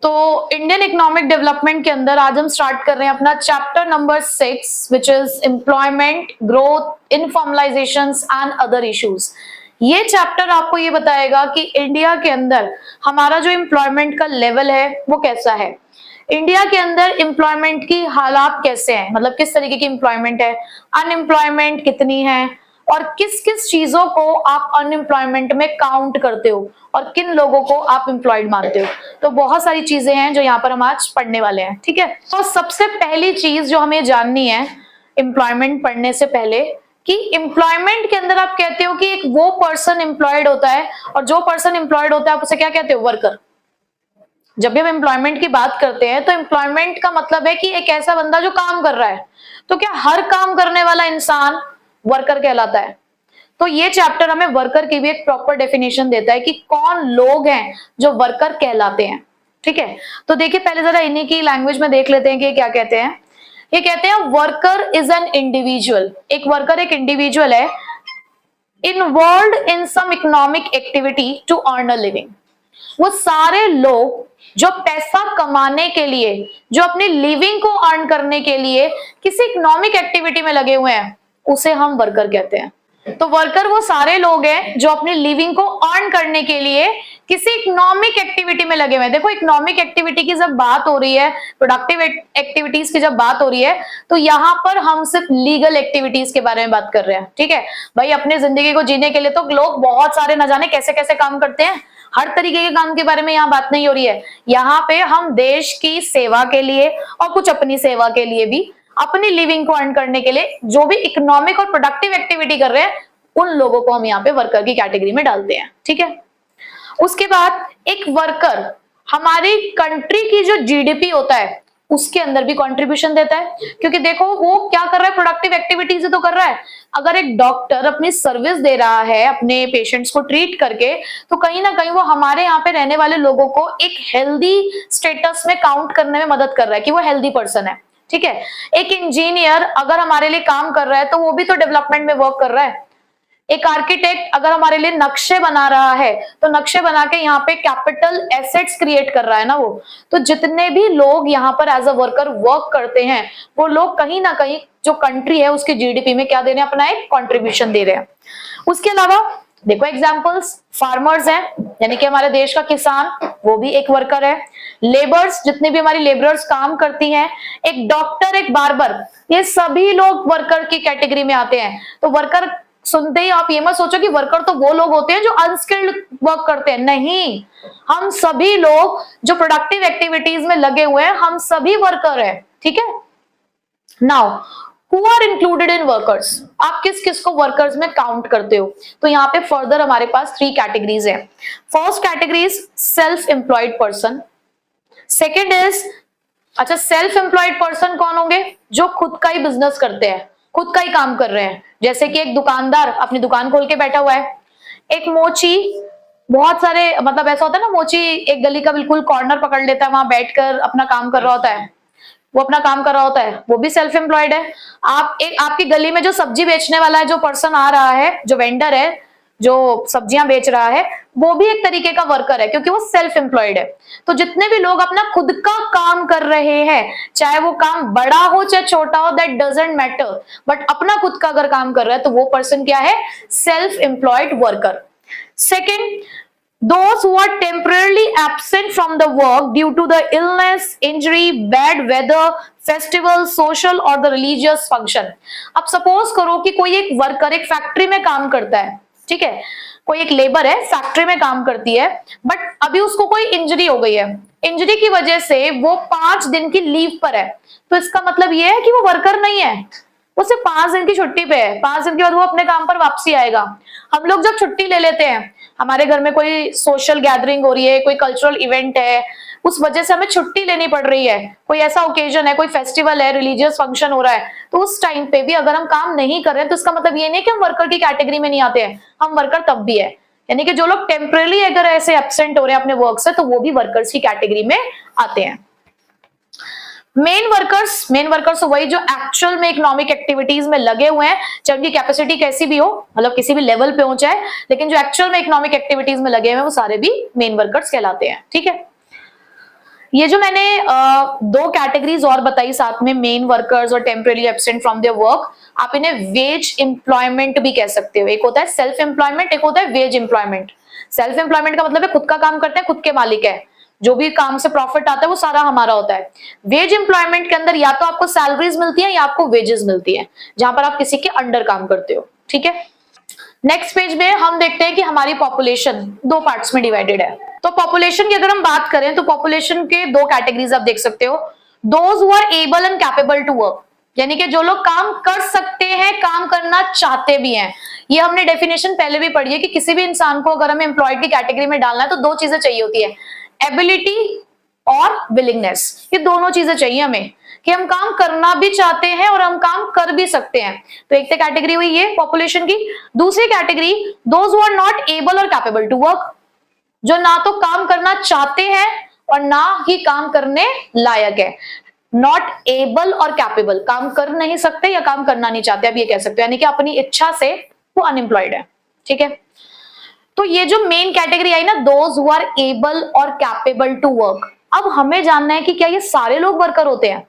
तो Indian economic development के अंदर आज हम स्टार्ट कर रहे हैं अपना chapter number 6 which is employment, growth, informalisation and other issues. ये चैप्टर आपको ये बताएगा कि इंडिया के अंदर हमारा जो एम्प्लॉयमेंट का लेवल है वो कैसा है, इंडिया के अंदर एम्प्लॉयमेंट की हालात कैसे हैं, मतलब किस तरीके की एम्प्लॉयमेंट है, अनएम्प्लॉयमेंट कितनी है और किस किस चीजों को आप अनएम्प्लॉयमेंट में काउंट करते हो और किन लोगों को आप एम्प्लॉयड मानते हो। तो बहुत सारी चीजें हैं जो यहाँ पर हम आज पढ़ने वाले हैं। ठीक है, तो सबसे पहली चीज जो हमें जाननी है एम्प्लॉयमेंट पढ़ने से पहले कि एम्प्लॉयमेंट के अंदर आप कहते हो कि एक वो पर्सन एम्प्लॉयड होता है और जो पर्सन एम्प्लॉयड होता है आप उसे क्या कहते हो, वर्कर। जब भी हम एम्प्लॉयमेंट की बात करते हैं तो एम्प्लॉयमेंट का मतलब है कि एक ऐसा बंदा जो काम कर रहा है। तो क्या हर काम करने वाला इंसान वर्कर कहलाता है? तो ये चैप्टर हमें वर्कर की भी एक प्रॉपर डेफिनेशन देता है कि कौन लोग हैं जो वर्कर कहलाते हैं। ठीक है, तो देखिए पहले जरा इन्हीं की लैंग्वेज में देख लेते हैं कि क्या कहते हैं। ये कहते हैं वर्कर इज एन इंडिविजुअल, एक वर्कर एक इंडिविजुअल है involved in some economic activity to earn a living. वो सारे लोग जो पैसा कमाने के लिए, जो अपनी लिविंग को अर्न करने के लिए किसी इकोनॉमिक एक्टिविटी में लगे हुए हैं, उसे हम वर्कर कहते हैं। तो वर्कर वो सारे लोग हैं जो अपनी लिविंग को अर्न करने के लिए किसी इकोनॉमिक एक्टिविटी में लगे हुए हैं। देखो इकोनॉमिक एक्टिविटी की जब बात हो रही है, प्रोडक्टिव एक्टिविटीज की जब बात हो रही है, तो यहाँ पर हम सिर्फ लीगल एक्टिविटीज के बारे में बात कर रहे हैं। ठीक है भाई, अपनी जिंदगी को जीने के लिए तो लोग बहुत सारे न जाने कैसे कैसे काम करते हैं, हर तरीके के काम के बारे में यहाँ बात नहीं हो रही है। यहाँ पे हम देश की सेवा के लिए और कुछ अपनी सेवा के लिए भी, अपनी लिविंग को अर्न करने के लिए जो भी इकोनॉमिक और प्रोडक्टिव एक्टिविटी कर रहे हैं, उन लोगों को हम यहाँ पे वर्कर की कैटेगरी में डालते हैं। ठीक है, उसके बाद एक वर्कर हमारी कंट्री की जो जीडीपी होता है उसके अंदर भी कंट्रीब्यूशन देता है, क्योंकि देखो वो क्या कर रहा है, प्रोडक्टिव एक्टिविटीज तो कर रहा है। अगर एक डॉक्टर अपनी सर्विस दे रहा है अपने पेशेंट्स को ट्रीट करके, तो कहीं ना कहीं वो हमारे यहाँ पे रहने वाले लोगों को एक हेल्दी स्टेटस में काउंट करने में मदद कर रहा है कि वो हेल्दी पर्सन है। ठीक है, एक इंजीनियर अगर हमारे लिए काम कर रहा है तो वो भी तो डेवलपमेंट में वर्क कर रहा है। एक आर्किटेक्ट अगर हमारे लिए नक्शे बना रहा है तो नक्शे बना के यहाँ पे कैपिटल एसेट्स क्रिएट कर रहा है ना वो। तो जितने भी लोग यहाँ पर एज अ वर्कर वर्क करते हैं, वो लोग कहीं ना कहीं जो कंट्री है उसके जीडीपी में क्या दे रहे हैं, अपना एक कंट्रीब्यूशन दे रहे हैं। उसके अलावा देखो एग्जांपल्स, फार्मर्स हैं यानी कि हमारे देश का किसान, वो भी एक वर्कर है। लेबर्स, जितने भी हमारी लेबरर्स काम करती हैं, एक डॉक्टर, एक बार्बर, ये सभी लोग वर्कर की कैटेगरी में आते हैं। तो वर्कर सुनते ही आप ये मत सोचो कि वर्कर तो वो लोग होते हैं जो अनस्किल्ड वर्क करते हैं, नहीं, हम सभी लोग जो प्रोडक्टिव एक्टिविटीज में लगे हुए हैं, हम सभी वर्कर हैं। ठीक है, now who are included in workers, आप किस किस को वर्कर्स में काउंट करते हो? तो यहाँ पे फर्दर हमारे पास 3 कैटेगरीज है। First category is self employed person. Second is, अच्छा सेल्फ एम्प्लॉयड पर्सन कौन होंगे? जो खुद का ही बिजनेस करते हैं, खुद का ही काम कर रहे हैं, जैसे कि एक दुकानदार अपनी दुकान खोल के बैठा हुआ है। एक मोची, बहुत सारे मतलब ऐसा होता है ना, मोची एक गली का बिल्कुल कॉर्नर पकड़ लेता है, वहां बैठकर अपना काम कर रहा होता है, वो अपना काम कर रहा होता है, वो भी सेल्फ एम्प्लॉयड है। आपकी गली में जो सब्जी बेचने वाला है, जो पर्सन आ रहा है, जो वेंडर है, जो सब्जियां बेच रहा है, वो भी एक तरीके का वर्कर है क्योंकि वो सेल्फ एम्प्लॉयड है। तो जितने भी लोग अपना खुद का काम कर रहे हैं, चाहे वो काम बड़ा हो चाहे छोटा हो, दैट डजंट मैटर, बट अपना खुद का अगर काम कर रहा है तो वो पर्सन क्या है, self employed worker. Second, those who are temporarily absent from the work due to the illness, injury, bad weather, festival, social or the religious function। अब सपोज करो कि कोई एक वर्कर एक फैक्ट्री में काम करता है, ठीक है, कोई एक लेबर है फैक्ट्री में काम करती है, बट अभी उसको कोई इंजरी हो गई है, इंजरी की वजह से वो 5 दिन की लीव पर है। तो इसका मतलब ये है कि वो वर्कर नहीं है, वो सिर्फ 5 दिन की छुट्टी पे है, 5 दिन के बाद वो अपने काम पर वापसी आएगा। हम लोग जब छुट्टी ले लेते हैं, हमारे घर में कोई सोशल गैदरिंग हो रही है, कोई कल्चरल इवेंट है, उस वजह से हमें छुट्टी लेनी पड़ रही है, कोई ऐसा ओकेजन है, कोई फेस्टिवल है, रिलीजियस फंक्शन हो रहा है, तो उस टाइम पे भी अगर हम काम नहीं कर रहे हैं तो इसका मतलब ये नहीं कि हम वर्कर की कैटेगरी में नहीं आते हैं, हम वर्कर तब भी है। यानी कि जो लोग टेम्पररी अगर ऐसे एब्सेंट हो रहे हैं अपने वर्क से, तो वो भी वर्कर्स की कैटेगरी में आते हैं। मेन वर्कर्स वही जो एक्चुअल में इकोनॉमिक एक्टिविटीज में लगे हुए हैं, चाहे उनकी कैपेसिटी कैसी भी हो, मतलब किसी भी लेवल पे हो चाहे, लेकिन जो एक्चुअल में इकोनॉमिक एक्टिविटीज में लगे हुए हैं वो सारे भी मेन वर्कर्स कहलाते हैं। ठीक है, ये जो मैंने दो कैटेगरीज और बताई साथ में, मेन वर्कर्स और temporary absent from their work, आप इन्हें वेज एम्प्लॉयमेंट भी कह सकते हो। एक होता है सेल्फ एम्प्लॉयमेंट, एक होता है वेज एम्प्लॉयमेंट। सेल्फ एम्प्लॉयमेंट का मतलब है खुद का काम करते हैं, खुद के मालिक है, जो भी काम से प्रॉफिट आता है वो सारा हमारा होता है। वेज एम्प्लॉयमेंट के अंदर या तो आपको सैलरीज मिलती है या आपको वेजेस मिलती है, जहां पर आप किसी के अंडर काम करते हो। ठीक है, नेक्स्ट पेज में हम देखते हैं कि हमारी पॉपुलेशन दो पार्ट्स में डिवाइडेड है। तो पॉपुलेशन की अगर हम बात करें तो पॉपुलेशन के दो कैटेगरीज आप देख सकते हो। Those who are able and capable to work, यानी कि जो लोग काम कर सकते हैं, काम करना चाहते भी हैं। ये हमने डेफिनेशन पहले भी पढ़ी है कि किसी भी इंसान को अगर हमें एम्प्लॉयड की कैटेगरी में डालना है तो दो चीजें चाहिए होती है, एबिलिटी और विलिंगनेस। ये दोनों चीजें चाहिए हमें कि हम काम करना भी चाहते हैं और हम काम कर भी सकते हैं। तो एक तो कैटेगरी हुई ये पॉपुलेशन की। दूसरी category those who are not able और कैपेबल टू वर्क, जो ना तो काम करना चाहते हैं और ना ही काम करने लायक है। नॉट एबल और कैपेबल, काम कर नहीं सकते या काम करना नहीं चाहते, अब ये कह सकते हो, यानी कि अपनी इच्छा से वो अनएम्प्लॉयड है। ठीक है, तो ये जो मेन कैटेगरी आई ना, दोज हु आर एबल और कैपेबल टू वर्क। अब हमें जानना है कि क्या ये सारे लोग वर्कर होते हैं?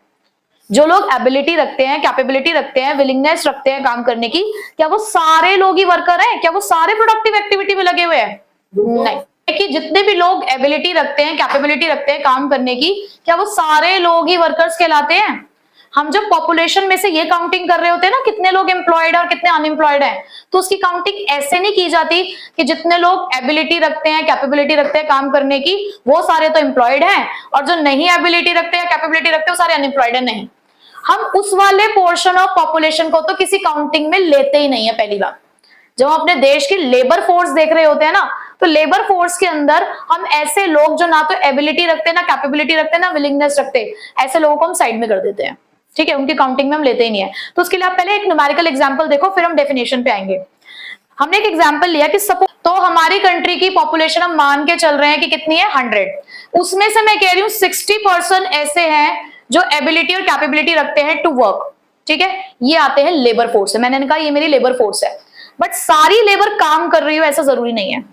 जो लोग एबिलिटी रखते हैं, कैपेबिलिटी रखते हैं, विलिंगनेस रखते हैं काम करने की, क्या वो सारे लोग ही वर्कर हैं? क्या वो सारे प्रोडक्टिव एक्टिविटी में लगे हुए हैं? नहीं। कि जितने भी लोग एबिलिटी रखते हैं, कैपेबिलिटी रखते हैं काम करने की, क्या वो सारे लोग ही वर्कर्स कहलाते हैं? हम जब पॉपुलेशन में से ये काउंटिंग कर रहे होते हैं ना, कितने लोग एम्प्लॉयड और कितने अनएम्प्लॉयड हैं, तो उसकी काउंटिंग ऐसे नहीं की जाती कि जितने लोग एबिलिटी रखते हैं, कैपेबिलिटी रखते हैं काम करने की, वो सारे तो एम्प्लॉयड हैं, और जो नहीं एबिलिटी रखते हैं, कैपेबिलिटी रखते हैं, वो सारे अनएम्प्लॉयड हैं। नहीं, हम उस वाले पोर्शन ऑफ पॉपुलेशन को तो किसी काउंटिंग में लेते ही नहीं है। पहली बात, जब हम अपने देश की लेबर फोर्स देख रहे होते हैं ना, तो लेबर फोर्स के अंदर हम ऐसे लोग जो ना तो एबिलिटी रखते हैं, ना कैपेबिलिटी रखते हैं, ना विलिंगनेस रखते हैं, ऐसे लोगों को हम साइड में कर देते हैं। ठीक है, उनकी काउंटिंग में हम लेते ही नहीं है। तो उसके लिए आप पहले एक न्यूमेरिकल एग्जांपल देखो, फिर हम डेफिनेशन पे आएंगे। हमने एक एग्जांपल लिया कि सपोज, तो हमारी कंट्री की पॉपुलेशन हम मान के चल रहे हैं कि कितनी है, 100। उसमें से मैं कह रही हूँ 60% ऐसे हैं जो एबिलिटी और कैपेबिलिटी रखते हैं टू वर्क। ठीक है, ये आते हैं लेबर फोर्स से। मैंने कहा ये मेरी लेबर फोर्स है, बट सारी लेबर काम कर रही हो ऐसा जरूरी नहीं है।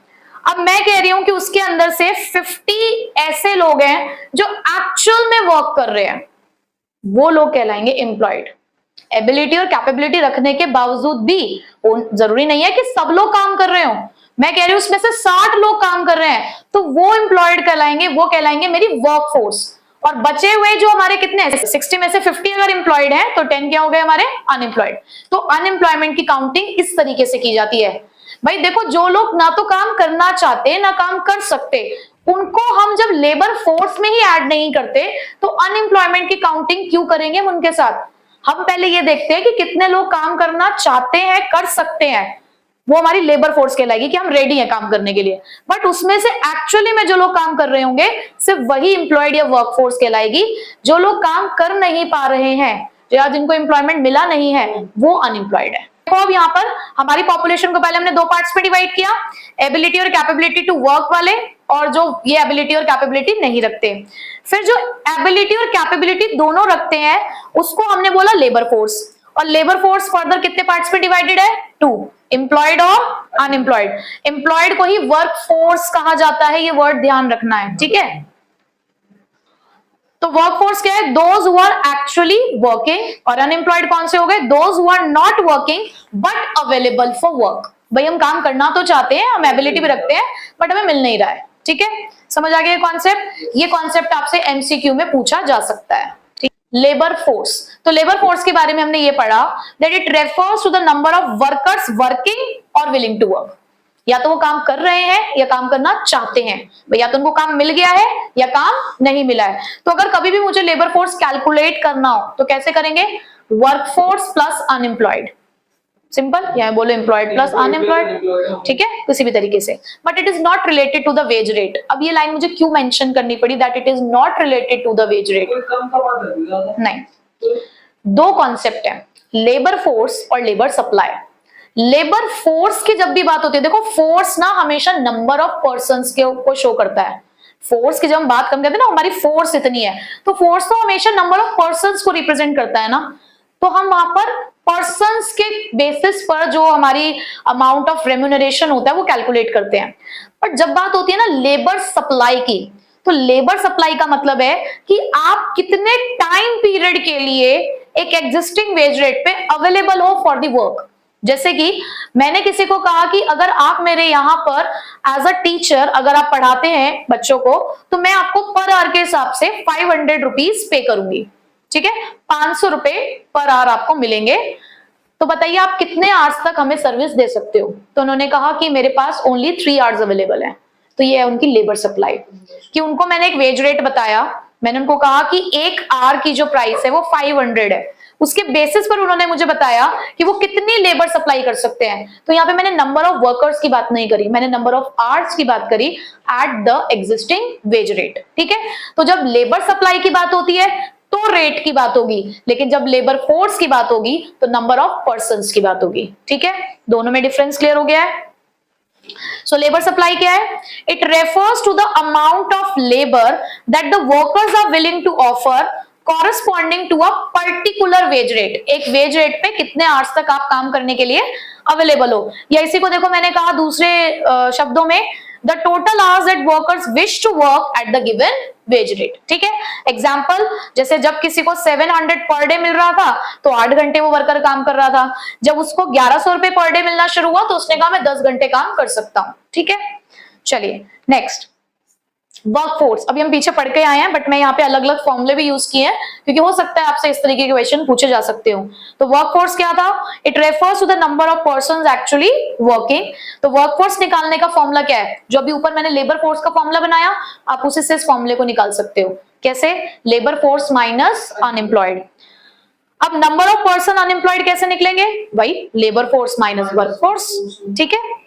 अब मैं कह रही हूं कि उसके अंदर से 50 ऐसे लोग हैं जो एक्चुअल में वर्क कर रहे हैं, वो लोग कहलाएंगे एम्प्लॉयड। एबिलिटी और कैपेबिलिटी रखने के बावजूद भी जरूरी नहीं है कि सब लोग काम कर रहे हो। मैं कह रही हूं उसमें से 60 लोग काम कर रहे हैं, तो वो एम्प्लॉयड कहलाएंगे, वो कहलाएंगे मेरी वर्क फोर्स। और बचे हुए जो हमारे कितने, 60 में से 50 अगर एम्प्लॉयड है तो 10 क्या हो गए हमारे, अनएम्प्लॉयड। तो अनएम्प्लॉयमेंट की काउंटिंग इस तरीके से की जाती है। भाई देखो, जो लोग ना तो काम करना चाहते ना काम कर सकते, उनको हम जब लेबर फोर्स में ही ऐड नहीं करते तो अनएम्प्लॉयमेंट की काउंटिंग क्यों करेंगे हम उनके साथ? हम पहले ये देखते हैं कि कितने लोग काम करना चाहते हैं, कर सकते हैं, वो हमारी लेबर फोर्स कहलाएगी कि हम रेडी हैं काम करने के लिए। बट उसमें से एक्चुअली में जो लोग काम कर रहे होंगे सिर्फ वही एम्प्लॉयड या वर्क फोर्स कहलाएगी। जो लोग काम कर नहीं पा रहे हैं या जिनको एम्प्लॉयमेंट मिला नहीं है, वो अनएम्प्लॉयड है। देखो अब यहाँ पर हमारी पॉपुलेशन को पहले हमने दो पार्ट्स में डिवाइड किया, एबिलिटी और कैपेबिलिटी टू वर्क वाले, और जो ये एबिलिटी और कैपेबिलिटी नहीं रखते। फिर जो एबिलिटी और कैपेबिलिटी दोनों रखते हैं उसको हमने बोला लेबर फोर्स। और लेबर फोर्स फर्दर कितने पार्ट्स में डिवाइडेड है, 2, एम्प्लॉयड और अनएम्प्लॉयड। एम्प्लॉयड को ही वर्क फोर्स कहा जाता है, ये वर्ड ध्यान रखना है। ठीक है, तो वर्क फोर्स क्या है, those who are actually working, और अनएम्प्लॉयड कौन से हो गए, those who are not working but available for work. भाई हम काम करना तो चाहते हैं, हम एबिलिटी भी रखते हैं, बट हमें मिल नहीं रहा है। ठीक है, समझ आ गया ये कॉन्सेप्ट? ये कॉन्सेप्ट आपसे एमसीक्यू में पूछा जा सकता है। ठीक, लेबर फोर्स। तो लेबर फोर्स के बारे में हमने ये पढ़ा that it refers to the number of workers working और विलिंग टू वर्क। या तो वो काम कर रहे हैं या काम करना चाहते हैं, या तो उनको काम मिल गया है या काम नहीं मिला है। तो अगर कभी भी मुझे लेबर फोर्स कैलकुलेट करना हो तो कैसे करेंगे, work force plus unemployed. Simple, या बोलो एम्प्लॉयड प्लस अनएम्प्लॉयड। ठीक है, किसी भी तरीके से, but it is not related to the wage rate. अब ये लाइन मुझे क्यों मेंशन करनी पड़ी, that it is not related to the wage rate? नहीं, दो कॉन्सेप्ट है, लेबर फोर्स और लेबर सप्लाई। लेबर फोर्स की जब भी बात होती है, देखो फोर्स ना हमेशा नंबर ऑफ पर्संस को शो करता है। फोर्स की जब हम बात करते हैं ना, हमारी फोर्स इतनी है, तो फोर्स तो हमेशा नंबर ऑफ पर्संस को रिप्रेजेंट करता है ना। तो हम वहां पर पर्संस के बेसिस पर जो हमारी अमाउंट ऑफ रेम्यूनरेशन होता है वो कैलकुलेट करते हैं। बट जब बात होती है ना लेबर सप्लाई की, तो लेबर सप्लाई का मतलब है कि आप कितने टाइम पीरियड के लिए एक एग्जिस्टिंग वेज रेट पे अवेलेबल हो फॉर द वर्क। जैसे कि मैंने किसी को कहा कि अगर आप मेरे यहाँ पर एज अ टीचर अगर आप पढ़ाते हैं बच्चों को, तो मैं आपको पर आवर के हिसाब से 500 रुपीज पे करूंगी, ठीक है, 500 रुपए पर आवर आपको मिलेंगे। तो बताइए आप कितने आवर्स तक हमें सर्विस दे सकते हो। तो उन्होंने कहा कि मेरे पास ओनली 3 आवर्स अवेलेबल है। तो ये है उनकी लेबर सप्लाई, कि उनको मैंने एक वेज रेट बताया, मैंने उनको कहा कि 1 आवर की जो प्राइस है वो 500 है, उसके बेसिस पर उन्होंने मुझे बताया कि वो कितनी लेबर सप्लाई कर सकते हैं। तो यहाँ पे मैंने नंबर ऑफ वर्कर्स की बात नहीं करी, मैंने नंबर ऑफ आवर्स की बात करी eight the existing wage rate, ठीक है। तो जब लेबर सप्लाई की बात होती है तो रेट की बात होगी, लेकिन जब लेबर फोर्स की बात होगी तो नंबर ऑफ पर्संस की बात होगी, ठीक है। दोनों में डिफरेंस क्लियर हो गया है। सो लेबर सप्लाई क्या है? It refers to the amount of labour that the workers are willing to offer corresponding to a particular wage rate. एक वेज रेट पे कितने आवर्स तक आप काम करने के लिए अवेलेबल हो। या इसी को देखो मैंने कहा दूसरे शब्दों में, the total hours that workers wish to work at the given wage rate, ठीक है। एग्जाम्पल, जैसे जब किसी को 700 पर डे मिल रहा था तो 8 घंटे वो वर्कर काम कर रहा था। जब उसको 1100 रुपए पर डे मिलना शुरू हुआ तो उसने कहा मैं 10 घंटे काम कर सकता हूं, ठीक है। चलिए नेक्स्ट, वर्कफोर्स। अभी हम पीछे पढ़ के आए हैं, बट मैं यहाँ पे अलग अलग फॉर्मूले भी यूज किए हैं क्योंकि हो सकता है आपसे इस तरीके के क्वेश्चन पूछे जा सकते हो। तो वर्कफोर्स क्या था? It refers to the number of persons actually working. तो वर्कफोर्स निकालने का फॉर्मूला क्या है? जो अभी ऊपर मैंने लेबर फोर्स का फॉर्मूला बनाया, आप उसी से इस फॉर्मूले को निकाल सकते हो। कैसे? Labour force minus unemployed. अब नंबर ऑफ पर्सन अनएम्प्लॉयड कैसे निकलेंगे? भाई लेबर फोर्स माइनस वर्कफोर्स, ठीक है।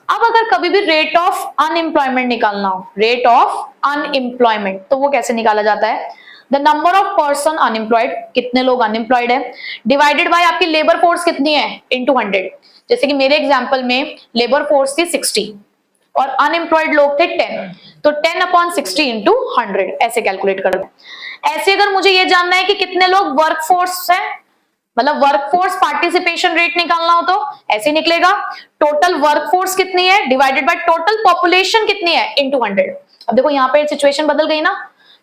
अब अगर कभी भी रेट ऑफ अनएम्प्लॉयमेंट निकालना हो, रेट ऑफ अनएम्प्लॉयमेंट, तो वो कैसे निकाला जाता है? The number of person unemployed, कितने लोग अनएम्प्लॉयड है, डिवाइडेड बाय आपकी लेबर फोर्स कितनी है, इनटू 100। जैसे कि मेरे एग्जांपल में लेबर फोर्स थी 60 और अनएम्प्लॉयड लोग थे 10, तो 10 अपॉन 60 इंटू 100 ऐसे कैलकुलेट कर दो। ऐसे अगर मुझे ये जानना है कि कितने लोग वर्कफोर्स है, मतलब वर्कफोर्स पार्टिसिपेशन रेट निकालना हो तो ऐसे निकलेगा, टोटल वर्कफोर्स कितनी है डिवाइडेड बाय टोटल पॉपुलेशन कितनी है इनटू 100। अब देखो यहाँ पे सिचुएशन बदल गई ना,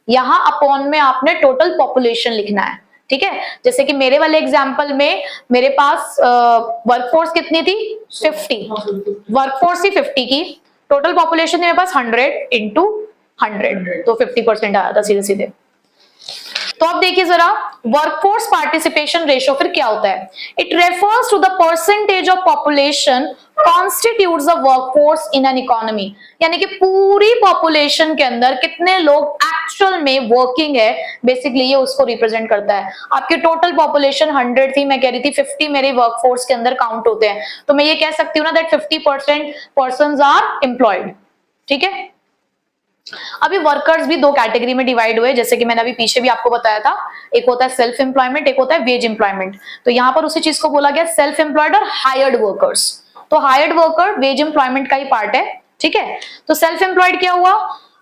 यहाँ अपॉन में आपने टोटल पॉपुलेशन लिखना है, ठीक है। जैसे कि मेरे वाले एग्जांपल में मेरे पास वर्कफोर्स कितनी थी 50, वर्कफोर्स थी 50 की, टोटल पॉपुलेशन थी मेरे पास 100 इंटू 100, तो 50% आया था सीधे सीधे। तो अब देखिए जरा वर्कफोर्स पार्टिसिपेशन रेशियो फिर क्या होता है? It refers to the percentage of population constitutes a workforce in an economy. यानी कि पूरी पॉपुलेशन के अंदर कितने लोग एक्चुअल में वर्किंग है, बेसिकली ये उसको रिप्रेजेंट करता है। आपकी टोटल पॉपुलेशन 100 थी, मैं कह रही थी 50 मेरे वर्कफोर्स के अंदर काउंट होते हैं, तो मैं ये कह सकती हूँ ना दैट 50% पर्सन्स आर एम्प्लॉयड, ठीक है। अभी वर्कर्स भी 2 कैटेगरी में डिवाइड हुए, जैसे कि मैंने अभी पीछे भी आपको बताया था, एक होता है सेल्फ एम्प्लॉयमेंट, एक होता है वेज एम्प्लॉयमेंट। तो यहाँ पर उसी चीज को बोला गया सेल्फ एम्प्लॉयड और हायर्ड वर्कर्स। तो हायर्ड वर्कर वेज एम्प्लॉयमेंट का ही पार्ट है, ठीक है। तो सेल्फ एम्प्लॉयड क्या हुआ?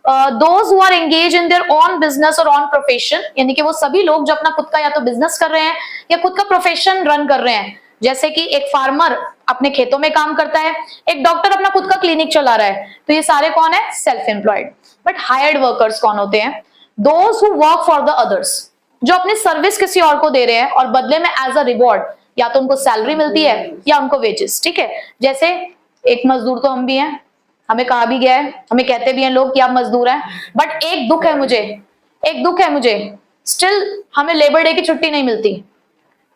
Those who are engage in their own business और ऑन प्रोफेशन, यानी कि वो सभी लोग जो अपना खुद का या तो बिजनेस कर रहे हैं या खुद का प्रोफेशन रन कर रहे हैं। जैसे कि एक फार्मर अपने खेतों में काम करता है, एक डॉक्टर अपना खुद का क्लिनिक चला रहा है, तो ये सारे कौन है? Self employed. But hired workers कौन होते हैं? Those who work for the others, जो अपनी सर्विस किसी और को दे रहे हैं और बदले में एज अ रिवॉर्ड या तो उनको सैलरी मिलती है या उनको वेजेस, ठीक है। जैसे एक मजदूर तो हम भी हैं, हमें कहा भी गया है, हमें कहते भी हैं लोग कि आप मजदूर हैं, बट एक दुख है मुझे, स्टिल हमें लेबर डे की छुट्टी नहीं मिलती,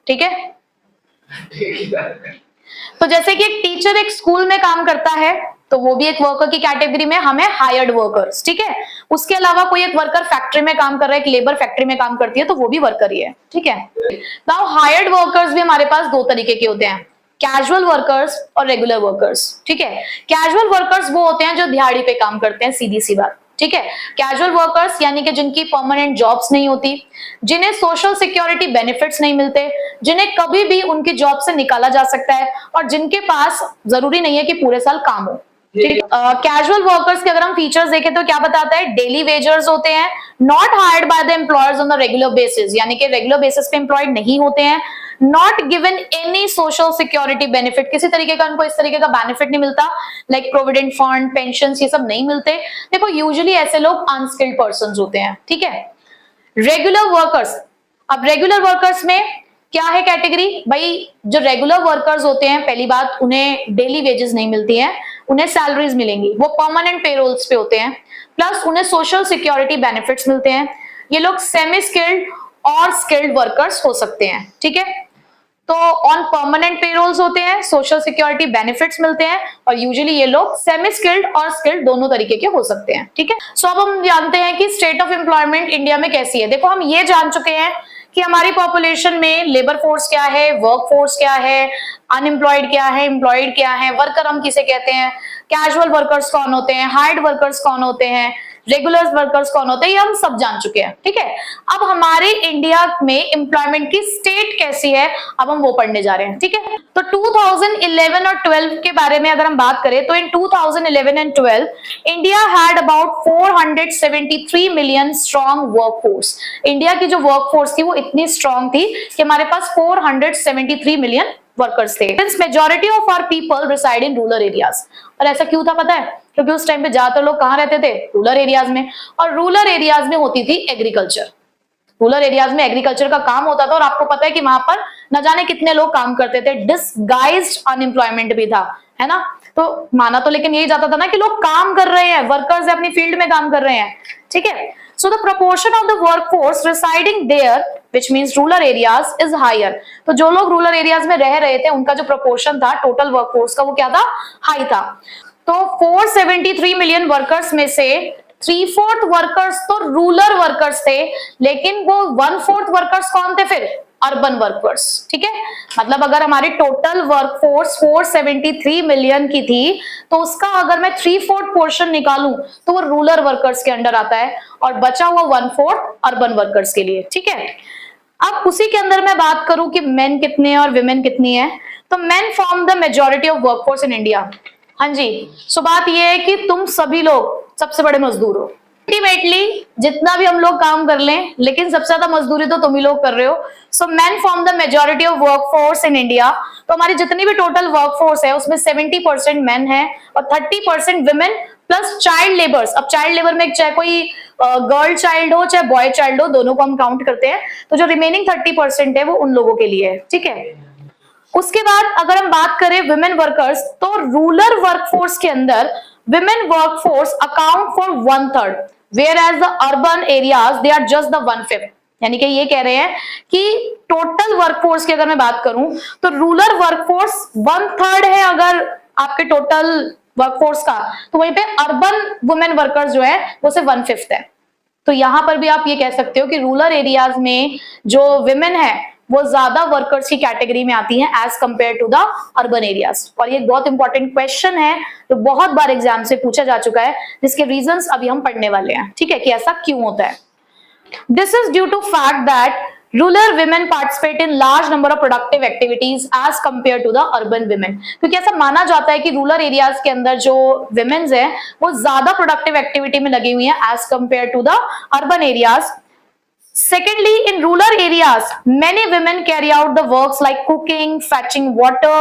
ठीक है। तो जैसे कि एक टीचर एक स्कूल में काम करता है तो वो भी एक वर्कर की कैटेगरी में, हमें हायर्ड वर्कर्स, ठीक है। उसके अलावा कोई एक वर्कर फैक्ट्री में काम कर रहा है, एक लेबर फैक्ट्री में काम करती है, तो वो भी वर्कर ही है, ठीक है। नाउ हायर्ड वर्कर्स भी हमारे पास 2 तरीके के होते हैं, कैजुअल वर्कर्स और रेगुलर वर्कर्स, ठीक है। कैजुअल वर्कर्स वो होते हैं जो दिहाड़ी पे काम करते हैं, सीधी सी बात, ठीक है। कैजुअल वर्कर्स यानी कि जिनकी परमानेंट जॉब्स नहीं होती, जिन्हें सोशल सिक्योरिटी बेनिफिट्स नहीं मिलते, जिन्हें कभी भी उनकी जॉब से निकाला जा सकता है और जिनके पास जरूरी नहीं है कि पूरे साल काम हो, कैजुअल वर्कर्स के अगर हम फीचर्स देखें तो क्या बताता है, डेली वेजर्स होते हैं, not hired by the employers on the regular basis, यानी कि रेगुलर बेसिस पे एम्प्लॉयड नहीं होते हैं, not given any social security benefit, किसी तरीके का उनको इस तरीके का बेनिफिट नहीं मिलता, लाइक प्रोविडेंट फंड, पेंशन, ये सब नहीं मिलते। देखो यूजुअली ऐसे लोग अनस्किल्ड पर्सन होते हैं, ठीक है। रेगुलर वर्कर्स, अब रेगुलर वर्कर्स में क्या है कैटेगरी, भाई जो रेगुलर वर्कर्स होते हैं, पहली बात उन्हें डेली वेजेस नहीं मिलती हैं, उन्हें सैलरीज मिलेंगी, वो परमानेंट पेरोल्स पे होते हैं, प्लस उन्हें सोशल सिक्योरिटी बेनिफिट्स मिलते हैं। ये लोग सेमी स्किल्ड और स्किल्ड वर्कर्स हो सकते हैं, ठीक है। तो ऑन परमानेंट पेरोल्स होते हैं, सोशल सिक्योरिटी बेनिफिट्स मिलते हैं, और यूजुअली ये लोग सेमी स्किल्ड और स्किल्ड दोनों तरीके के हो सकते हैं, ठीक है। सो अब हम जानते हैं कि स्टेट ऑफ एम्प्लॉयमेंट इंडिया में कैसी है। देखो हम ये जान चुके हैं कि हमारी पॉपुलेशन में लेबर फोर्स क्या है, वर्क फोर्स क्या है, अनएम्प्लॉयड क्या है, एम्प्लॉयड क्या है, वर्कर हम किसे कहते हैं, कैजुअल वर्कर्स कौन होते हैं, हायर्ड वर्कर्स कौन होते हैं, रेगुलर वर्कर्स कौन होते हैं, ये हम सब जान चुके हैं, ठीक है। अब हमारे इंडिया में एम्प्लॉयमेंट की स्टेट कैसी है, अब हम वो पढ़ने जा रहे हैं, ठीक है। तो 2011 और 12 के बारे में अगर हम बात करें तो इन 2011 and 12 India had about 473 million strong workforce. India की जो वर्कफोर्स थी वो इतनी स्ट्रॉन्ग थी कि हमारे पास 473 मिलियन वर्कर्स थे। Majority of our people reside in rural areas. और ऐसा क्यों था पता है, क्योंकि उस टाइम पे ज्यादातर लोग कहाँ रहते थे, रूरल एरियाज में, और रूरल एरियाज में होती थी एग्रीकल्चर। रूरल एरियाज में एग्रीकल्चर का काम होता था, और आपको पता है कि वहां पर न जाने कितने लोग काम करते थे, डिसगाइज्ड अनएम्प्लॉयमेंट भी था, है ना। तो माना तो लेकिन यही जाता था ना कि लोग काम कर रहे हैं, वर्कर्स अपनी फील्ड में काम कर रहे हैं, ठीक है। So the proportion of the workforce residing there which means rural areas is higher। तो जो लोग रूरल एरियाज में रह रहे थे उनका जो प्रोपोर्शन था टोटल वर्कफोर्स का वो क्या था, हाई था। तो 473 मिलियन वर्कर्स में से 3/4 वर्कर्स तो रूरल वर्कर्स थे, लेकिन वो 1/4 वर्कर्स कौन थे फिर, अर्बन वर्कर्स, ठीक है। मतलब अगर हमारी टोटल वर्कफोर्स 473 मिलियन की थी तो उसका अगर मैं 3/4 पोर्शन निकालूं तो वो रूरल वर्कर्स के अंडर आता है, और बचा हुआ 1/4 अर्बन वर्कर्स के लिए, ठीक है। अब उसी के अंदर मैं बात करूं कि मेन कितने हैं और विमेन कितनी है, तो main form the majority of workforce in India. हाँ जी, सो बात यह है कि तुम सभी लोग सबसे बड़े मजदूर हो। अल्टीमेटली जितना भी हम लोग काम कर लें, लेकिन सबसे ज्यादा मजदूरी तो तुम ही लोग कर रहे हो। So main form the majority of workforce in India. तो हमारी जितनी भी टोटल वर्कफोर्स है उसमें 70% मेन है और 30% विमेन प्लस चाइल्ड लेबर्स। अब चाइल्ड लेबर में चाहे कोई गर्ल चाइल्ड हो चाहे बॉय चाइल्ड हो, दोनों को हम काउंट करते हैं। तो जो रिमेनिंग 30% है वो उन लोगों के लिए है, ठीक है। उसके बाद अगर हम बात करें विमेन वर्कर्स, तो रूरल वर्कफोर्स के अंदर women workforce account for 1/3, whereas the urban areas they are just the 1/5। यानी कि ये कह रहे हैं कि टोटल वर्कफोर्स की अगर मैं बात करूं तो रूरल वर्कफोर्स 1/3 है अगर आपके टोटल वर्कफोर्स का, तो वहीं पे अर्बन वुमेन वर्कर्स जो है वो सिर्फ 1/5 है। तो यहां पर भी आप ये कह सकते हो कि रूरल एरियाज में जो विमेन है वो ज्यादा वर्कर्स की कैटेगरी में आती हैं as compared to the urban areas. और ये बहुत इंपॉर्टेंट क्वेश्चन है जो बहुत बार एग्जाम से पूछा जा चुका है, जिसके रीजंस अभी हम पढ़ने वाले हैं, ठीक है, कि ऐसा क्यों होता है। This is due to fact that rural women participate in large number of productive activities as compared to the urban women। क्योंकि ऐसा माना जाता है कि रूरल एरियाज के अंदर जो women's हैं वो ज्यादा प्रोडक्टिव एक्टिविटी में लगी हुई हैं as compared to the urban areas। Secondly, in rural areas, many women carry out the works like cooking, fetching water,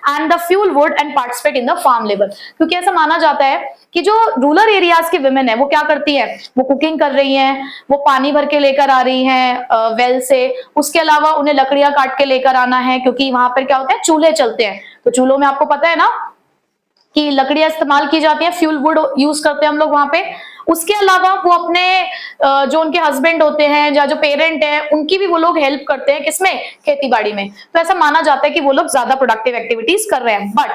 and the fuel wood and participate in the farm labor। क्योंकि ऐसा माना जाता है कि जो रूरल एरियाज की women है वो क्या करती है, वो कुकिंग कर रही हैं, वो पानी भर के लेकर आ रही हैं वेल से, उसके अलावा उन्हें लकड़ियां काट के लेकर आना है, क्योंकि वहां पर क्या होता है, चूल्हे चलते हैं। तो चूल्हों में आपको पता है ना कि लकड़ियां इस्तेमाल की जाती हैं, फ्यूल वुड यूज करते हैं हम लोग वहां पे। उसके अलावा वो अपने जो उनके हस्बैंड होते हैं या जो पेरेंट हैं उनकी भी वो लोग हेल्प करते हैं, किसमें, खेती बाड़ी में। तो ऐसा माना जाता है कि वो लोग ज्यादा प्रोडक्टिव एक्टिविटीज कर रहे हैं, but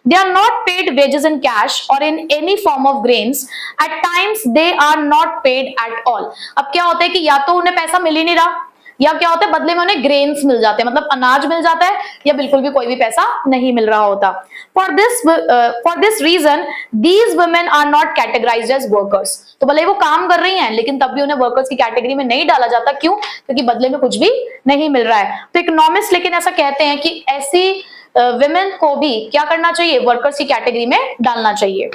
they are not paid wages in cash or in any form of grains। at times they are not paid at all। अब क्या होता है कि या तो उन्हें पैसा मिल ही नहीं रहा, या क्या होता है बदले में उन्हें ग्रेन्स मिल जाते हैं, मतलब अनाज मिल जाता है, या बिल्कुल भी कोई भी पैसा नहीं मिल रहा होता। For this reason these women are not categorised as workers. तो भले वो काम कर रही हैं लेकिन तब भी उन्हें वर्कर्स की कैटेगरी में नहीं डाला जाता। क्यों? क्योंकि बदले में कुछ भी नहीं मिल रहा है। तो इकोनॉमिस्ट लेकिन ऐसा कहते हैं कि ऐसी विमेन को भी क्या करना चाहिए, वर्कर्स की कैटेगरी में डालना चाहिए।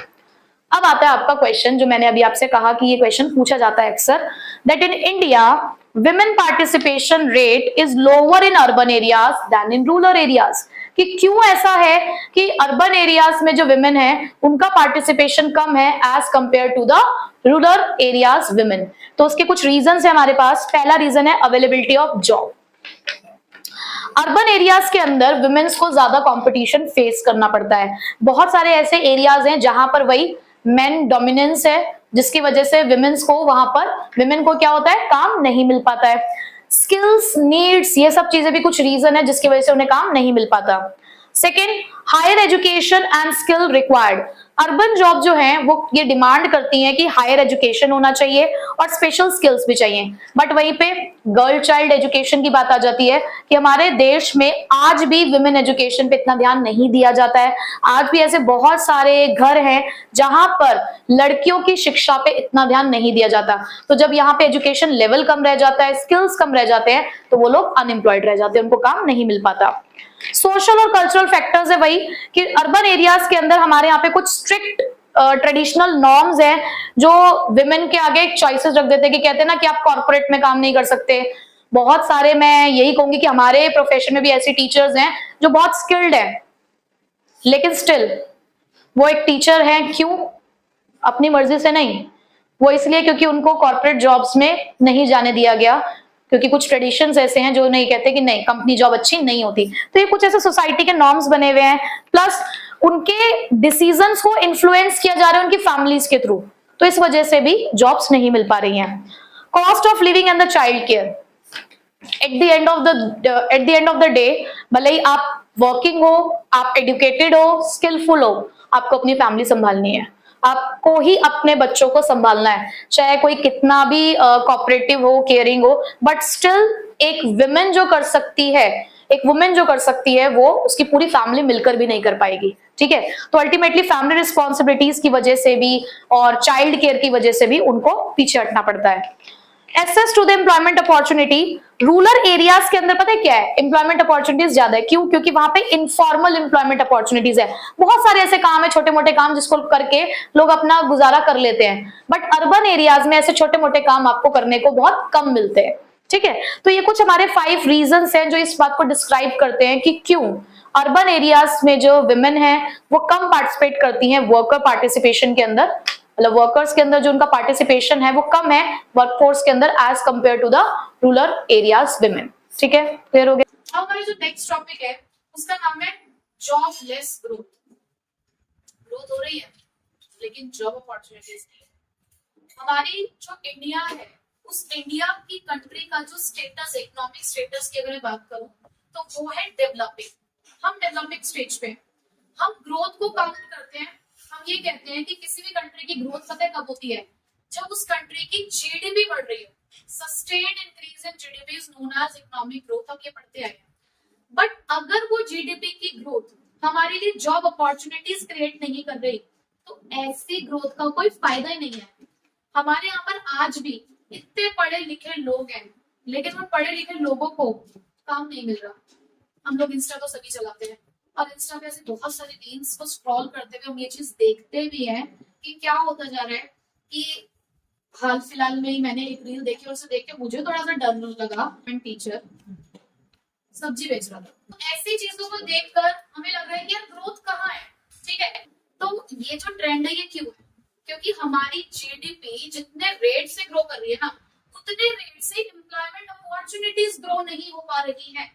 अब आता है आपका क्वेश्चन, जो मैंने अभी आपसे कहा कि ये क्वेश्चन पूछा जाता है अक्सर, that in India women participation rate is lower in urban areas than in rural areas. कि क्यों ऐसा है कि अर्बन एरियाज में जो विमेन है उनका पार्टिसिपेशन कम है as compared to the rural areas women. तो उसके कुछ रीजंस है हमारे पास। पहला रीजन है availability of job. Urban areas के अंदर वुमेन्स को ज्यादा कंपटीशन फेस करना पड़ता है। बहुत सारे ऐसे एरियाज हैं जहां पर वही मेन डोमिनेंस है, जिसकी वजह से वुमेन्स को वहां पर विमेन को क्या होता है, काम नहीं मिल पाता है। स्किल्स, नीड्स, ये सब चीजें भी कुछ रीजन है जिसकी वजह से उन्हें काम नहीं मिल पाता। Second, higher education and skill required. Urban job जो है वो ये डिमांड करती हैं कि हायर एजुकेशन होना चाहिए और स्पेशल स्किल्स भी चाहिए। बट वहीं पे गर्ल चाइल्ड एजुकेशन की बात आ जाती है कि हमारे देश में आज भी विमेन एजुकेशन पे इतना ध्यान नहीं दिया जाता है। आज भी ऐसे बहुत सारे घर हैं जहां पर लड़कियों की शिक्षा पे इतना ध्यान नहीं दिया जाता। तो जब यहाँ पे एजुकेशन लेवल कम रह जाता है, स्किल्स कम रह जाते हैं, तो वो लोग अनएम्प्लॉयड रह जाते हैं, उनको काम नहीं मिल पाता। सोशल और कल्चरल फैक्टर्स है वही कि अर्बन एरियाज के अंदर हमारे यहाँ पे कुछ स्ट्रिक्ट ट्रेडिशनल नॉर्म्स हैं जो विमेन के आगे चॉइसेस रख देते हैं, कि कहते हैं ना कि आप कॉर्पोरेट में काम नहीं कर सकते। बहुत सारे, मैं यही कहूंगी कि हमारे प्रोफेशन में भी ऐसी टीचर्स हैं जो बहुत स्किल्ड है, लेकिन स्टिल वो एक टीचर है। क्यों? अपनी मर्जी से नहीं, वो इसलिए क्योंकि उनको कॉर्पोरेट जॉब्स में नहीं जाने दिया गया, क्योंकि कुछ ट्रेडिशंस ऐसे हैं जो नहीं कहते कि नहीं, कंपनी जॉब अच्छी नहीं होती। तो ये कुछ ऐसे सोसाइटी के नॉर्म्स बने हुए हैं, प्लस उनके डिसीजंस को इन्फ्लुएंस किया जा रहा है उनकी फैमिलीज के थ्रू, तो इस वजह से भी जॉब्स नहीं मिल पा रही हैं। Cost of living and the child care, at the end of the day, भले ही आप वर्किंग हो, आप एजुकेटेड हो, स्किलफुल हो, आपको अपनी फैमिली संभालनी है, आपको ही अपने बच्चों को संभालना है। चाहे कोई कितना भी कोऑपरेटिव हो, केयरिंग हो, बट स्टिल एक वुमेन जो कर सकती है, एक वुमेन जो कर सकती है, वो उसकी पूरी फैमिली मिलकर भी नहीं कर पाएगी। ठीक है, तो अल्टीमेटली फैमिली रिस्पॉन्सिबिलिटीज की वजह से भी और चाइल्ड केयर की वजह से भी उनको पीछे हटना पड़ता है। Access to the employment opportunity, rural areas के अंदर पता है क्या है, एम्प्लॉयमेंट अपॉर्चुनिटीज ज्यादा है। क्यों? क्योंकि वहां पे इनफॉर्मल एम्प्लॉयमेंट अपॉर्चुनिटीज है। बहुत सारे ऐसे काम है, छोटे मोटे काम, जिसको करके लोग अपना गुजारा कर लेते हैं, बट अर्बन एरियाज में ऐसे छोटे मोटे काम आपको करने को बहुत कम मिलते हैं। ठीक है, तो ये कुछ हमारे 5 रीजंस हैं जो इस बात को डिस्क्राइब करते हैं कि क्यों अर्बन एरियाज में जो विमेन है वो कम पार्टिसिपेट करती हैं वर्कर पार्टिसिपेशन के अंदर, मतलब वर्कर्स के अंदर जो उनका पार्टिसिपेशन है वो कम है वर्कफोर्स के अंदर as compared to the rural areas women. ठीक है, क्लियर हो गया। अब हमारा जो नेक्स्ट टॉपिक है उसका नाम है जॉबलेस ग्रोथ। ग्रोथ हो रही है लेकिन जॉब अपॉर्चुनिटीज नहीं है। हमारी जो इंडिया है, उस इंडिया की कंट्री का जो स्टेटस, इकोनॉमिक स्टेटस की अगर मैं बात करूं तो वो है डेवलपिंग। हम डेवलपिंग स्टेज पे, हम ग्रोथ को काउंट करते हैं। हम ये कहते हैं कि किसी भी कंट्री की ग्रोथ पता है कब होती है, जब उस कंट्री की जीडीपी बढ़ रही है। Sustained increase in GDP is known as economic growth. हम ये पढ़ते आए हैं। बट अगर वो जीडीपी की ग्रोथ हमारे लिए जॉब अपॉर्चुनिटीज क्रिएट नहीं कर रही, तो ऐसी ग्रोथ का कोई फायदा ही नहीं है। हमारे यहाँ पर आज भी इतने पढ़े लिखे लोग हैं, लेकिन उन पढ़े लिखे लोगों को काम नहीं मिल रहा। हम लोग इंस्टा तो सभी चलाते हैं, और इंस्टा पे ऐसे बहुत सारे रील्स को स्क्रॉल करते हुए हम ये चीज देखते भी हैं कि क्या होता जा रहा है। कि हाल फिलहाल में ही मैंने एक रील देखी और उसे देख के मुझे थोड़ा सा डर लगा। टीचर सब्जी बेच रहा था, तो ऐसी चीजों को देखकर हमें लग रहा है कि यार ग्रोथ कहाँ है। ठीक है, तो ये जो ट्रेंड है ये क्यों है? क्योंकि हमारी जीडीपी जितने रेट से ग्रो कर रही है ना, उतने रेट से एम्प्लॉयमेंट अपॉर्चुनिटीज ग्रो नहीं हो पा रही है।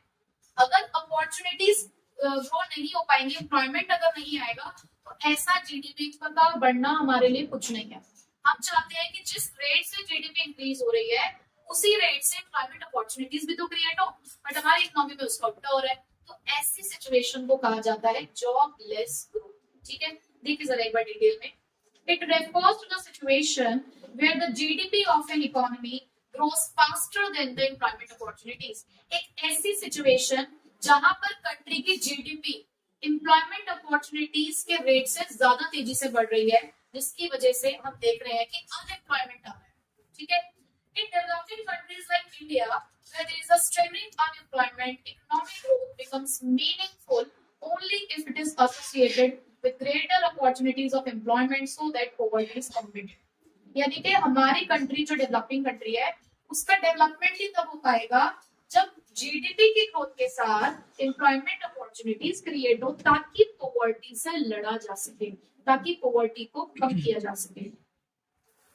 अगर अपॉर्चुनिटीज ग्रो नहीं हो पाएंगे, एम्प्लॉयमेंट अगर नहीं आएगा, तो ऐसा जीडीपी का बढ़ना हमारे लिए कुछ नहीं है। हम चाहते हैं कि जिस रेट से जीडीपी इंक्रीज हो रही है, उसी रेट से एम्प्लॉयमेंट अपॉर्चुनिटीज भी तो क्रिएट हो, बट हमारी इकोनॉमी में उसका उल्टा हो रहा है। तो ऐसी सिचुएशन को कहा जाता है जॉबलेस ग्रोथ। ठीक है, देखिए जरा एक बार डिटेल में। It refers to the situation where the GDP of an economy grows faster than the employment opportunities. एक ऐसी सिचुएशन जहां पर कंट्री की जीडीपी एम्प्लॉयमेंट अपॉर्चुनिटीज के रेट से ज्यादा तेजी से बढ़ रही है, जिसकी वजह से हम देख रहे हैं कि अनएम्प्लॉयमेंट आ रहा है। ठीक है, in developing countries like India, where there is a staggering unemployment, economic growth becomes meaningful only if it is associated with greater opportunities opportunities of employment so that poverty is combated. यानी कि हमारी country जो developing country है उसका development ही तब हो पाएगा जब जीडीपी की ग्रोथ के साथ एम्प्लॉयमेंट अपॉर्चुनिटीज क्रिएट हो, ताकि पॉवर्टी से लड़ा जा सके, ताकि पॉवर्टी को कम किया जा सके.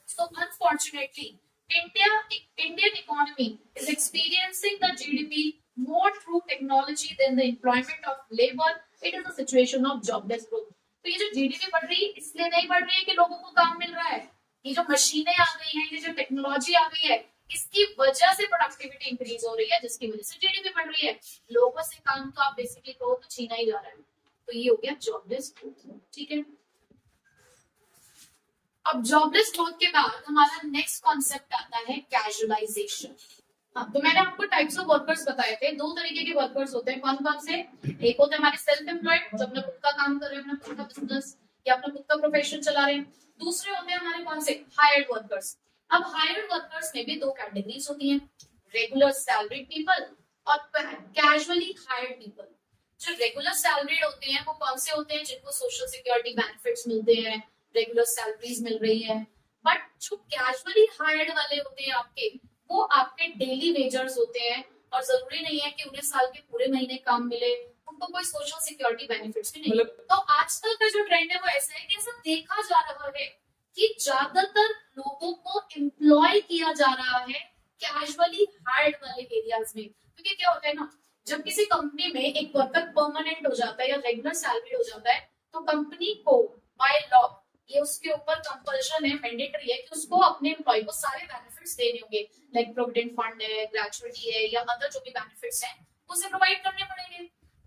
So unfortunately, Indian economy is experiencing the GDP more through technology than the employment of labor. It is a situation of jobless growth. तो ये जो जीडीपी बढ़ रही है इसलिए नहीं बढ़ रही है कि लोगों को काम मिल रहा है. ये जो मशीनें आ गई हैं, ये जो टेक्नोलॉजी आ गई है, इसकी वजह से प्रोडक्टिविटी इंक्रीज हो रही है, जिसकी वजह से जीडीपी बढ़ रही है. लोगों से काम तो आप बेसिकली कहो तो छीना ही जा रहा है. तो ये हो गया जॉबलेस ग्रोथ. ठीक है. अब जॉबलेस ग्रोथ के बाद हमारा नेक्स्ट कॉन्सेप्ट आता है कैजुअलाइजेशन. हाँ, तो मैंने आपको टाइप्स ऑफ वर्कर्स बताए थे. दो तरीके के वर्कर्स होते हैं. कौन कौन से? एक होते हैं हमारे सेल्फ एम्प्लॉयड, जो अपना खुद का काम कर रहे हैं, अपना खुद का बिजनेस या अपना खुद का प्रोफेशन चला रहे हैं. दूसरे होते हैं हमारे कौन से? Hired workers. अब हायर्ड वर्कर्स में भी दो कैटेगरीज होती हैं, रेगुलर सैलरीड पीपल और कैजुअली हायर्ड पीपल. जो रेगुलर सैलरीड होते हैं वो कौन से होते हैं? जिनको सोशल सिक्योरिटी बेनिफिट्स मिलते हैं, रेगुलर सैलरीज मिल रही है. बट जो कैजुअली हायर्ड वाले होते हैं आपके, वो आपके डेली वेजर्स होते हैं और जरूरी नहीं है कि उन्हें साल के पूरे महीने काम मिले, उनको कोई सोशल सिक्योरिटी बेनिफिट्स भी नहीं. तो आजकल का जो ट्रेंड है वो ऐसा है कि ऐसा देखा जा रहा है कि ज्यादातर लोगों को एम्प्लॉय किया जा रहा है कैजुअली हायर्ड वाले एरियाज में. क्योंकि क्या होता है ना, जब किसी कंपनी में एक वर्कर परमानेंट हो जाता है या रेगुलर सैलरी हो जाता है, तो कंपनी को बाय लॉ ये उसके ऊपर कंपल्शन है, मैंडेटरी है कि उसको अपने एम्प्लॉय को सारे बेनिफिट्स देने होंगे. लाइक प्रोविडेंट फंड है, ग्रेचुइटी है या अदर जो भी बेनिफिट्स हैं उसे प्रोवाइड करने पड़ेंगे.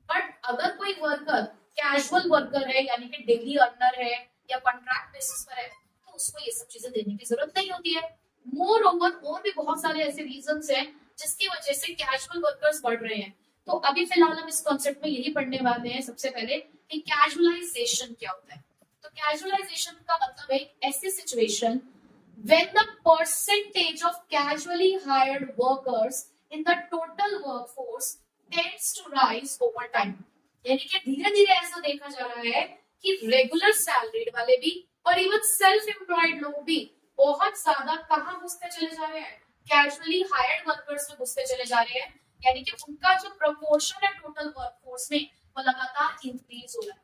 बट अगर कोई वर्कर कैजुअल वर्कर है, यानी कि डेली अर्नर है या कॉन्ट्रैक्ट बेसिस पर है, तो उसको ये सब चीजें देने की जरूरत नहीं होती है. मोर ओवर और भी बहुत सारे ऐसे रीजंस हैं जिसकी वजह से कैजुअल वर्कर्स बढ़ रहे हैं. तो अभी फिलहाल हम इस कॉन्सेप्ट में यही पढ़ने वाले हैं सबसे पहले कि कैजुअलाइजेशन क्या होता है. तो कैजुअलाइजेशन का मतलब है एक ऐसी situation when the percentage of casually hired workers in the total workforce tends to rise over time. यानी कि धीरे धीरे ऐसा देखा जा रहा है कि रेगुलर सैलरीड वाले भी और इवन सेल्फ एम्प्लॉयड लोग भी बहुत ज्यादा कहाँ घुसते चले जा रहे हैं? कैजुअली हायर्ड वर्कर्स में घुसते चले जा रहे हैं. यानी कि उनका जो प्रपोर्शन है टोटल वर्कफोर्स में वो लगातार इंक्रीज हो रहा है.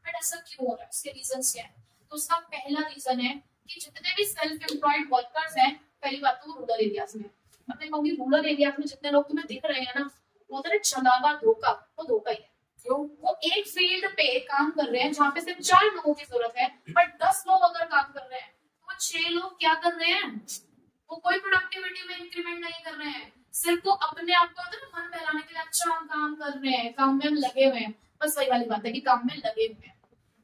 बट ऐसा क्यों हो रहा है? उसके रीजंस क्या है? तो उसका पहला रीजन है कि जितने भी सेल्फ एम्प्लॉयड वर्कर्स हैं, पहली बात तो रूरल एरियाज में, मैं कहूंगी रूरल एरियाज में जितने लोग तुम्हें दिख रहे हैं ना, वो होता है छलावा धोखा. वो धोखा ही है. वो एक फील्ड पे काम कर रहे हैं जहाँ पे सिर्फ 4 लोगों की जरूरत है, बट 10 लोग अगर काम कर रहे हैं तो वो 6 लोग क्या कर रहे हैं? वो कोई प्रोडक्टिविटी में इंक्रीमेंट नहीं कर रहे हैं. सिर्फ वो अपने आप को मन बहलाने के लिए अच्छा हम काम कर रहे हैं, काम में हम लगे हुए हैं. बस वही वाली बात है कि काम में लगे हुए हैं.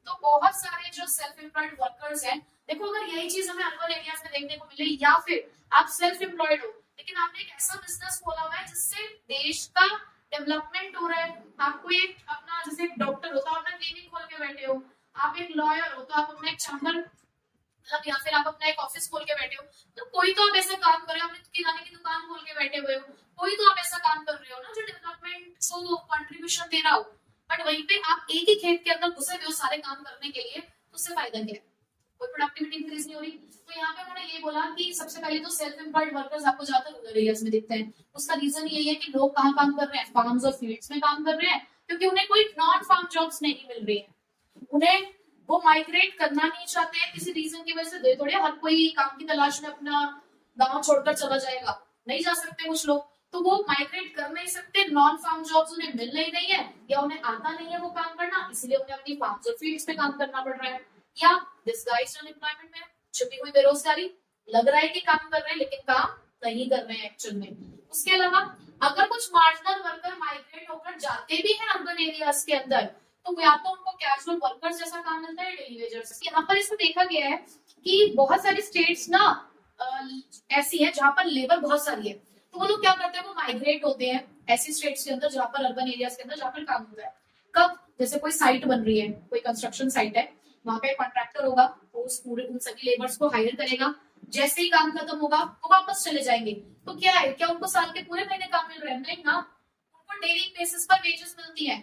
तो बहुत सारे जो सेल्फ एम्प्लॉयड वर्कर्स हैं, देखो अगर यही चीज हमें अर्बन एरियाज में देखने को मिले, या फिर आप सेल्फ एम्प्लॉयड हो लेकिन आपने एक ऐसा बिजनेस खोला हुआ है जिससे देश का डेवलपमेंट हो रहा है. आपको एक अपना, जैसे एक डॉक्टर हो तो आप अपना क्लिनिक खोल के बैठे हो, आप एक लॉयर हो तो आप अपना एक चैम्बर मतलब या फिर आप अपना एक ऑफिस खोल के बैठे हो. तो कोई तो आप ऐसा काम कर रहे हो, अपनी किराने की दुकान खोल के बैठे हुए हो, कोई तो आप ऐसा काम कर रहे हो ना जो डेवलपमेंट को कंट्रीब्यूशन दे रहा हो. बट वहीं पे आप एक ही खेत के अंदर घुसे हुए हो सारे काम करने के लिए, तो उससे फायदा क्या है? कोई प्रोडक्टिविटी इंक्रीज नहीं हो रही. तो यहाँ पे उन्होंने ये बोला कि सबसे पहले तो सेल्फ एम्प्लॉयड वर्कर्स आपको ज्यादा रूरल एरियाज में दिखते हैं. उसका रीजन यही है कि लोग कहाँ काम कर रहे हैं? फार्म्स और फील्ड्स में काम कर रहे हैं, क्योंकि उन्हें कोई नॉन फार्म जॉब्स नहीं मिल रही है. उन्हें वो माइग्रेट करना नहीं चाहते हैं किसी रीजन की वजह से. थोड़े हर कोई काम की तलाश में अपना गाँव छोड़कर चला जाएगा, नहीं जा सकते कुछ लोग, तो वो माइग्रेट कर नहीं सकते. नॉन फार्म जॉब्स उन्हें मिल नहीं है या उन्हें आता नहीं है वो काम करना, इसलिए उन्हें अपनी फार्म्स और फील्ड्स में काम करना पड़ रहा है. या डिस्गाइज्ड अनएम्प्लॉयमेंट में छुपी हुई बेरोजगारी, लग रहा है कि काम कर रहे हैं लेकिन काम नहीं कर रहे हैं एक्चुअल में. उसके अलावा अगर कुछ मार्जिनल वर्कर माइग्रेट होकर जाते भी हैं अर्बन एरियाज के अंदर, तो या तो उनको कैजुअल वर्कर्स जैसा काम मिलता है, डेली वेजर्स. यहाँ पर इसमें देखा गया है कि बहुत सारी स्टेट्स ना ऐसी है जहाँ पर लेबर बहुत सारी है, तो वो लोग क्या करते हैं? वो माइग्रेट होते हैं ऐसी स्टेट्स के अंदर जहाँ पर अर्बन एरियाज के अंदर जहाँ पर काम होता है. कब? जैसे कोई साइट बन रही है, कोई कंस्ट्रक्शन साइट है, वहां पे कॉन्ट्रैक्टर होगा, वो उस पूरे उन सभी लेबर्स को हायर करेगा. जैसे ही काम खत्म होगा वो वापस चले जाएंगे. तो क्या है, क्या उनको साल के पूरे महीने काम मिल रहा है? नहीं ना, उनको डेली बेसिस पर वेजेस मिलती है.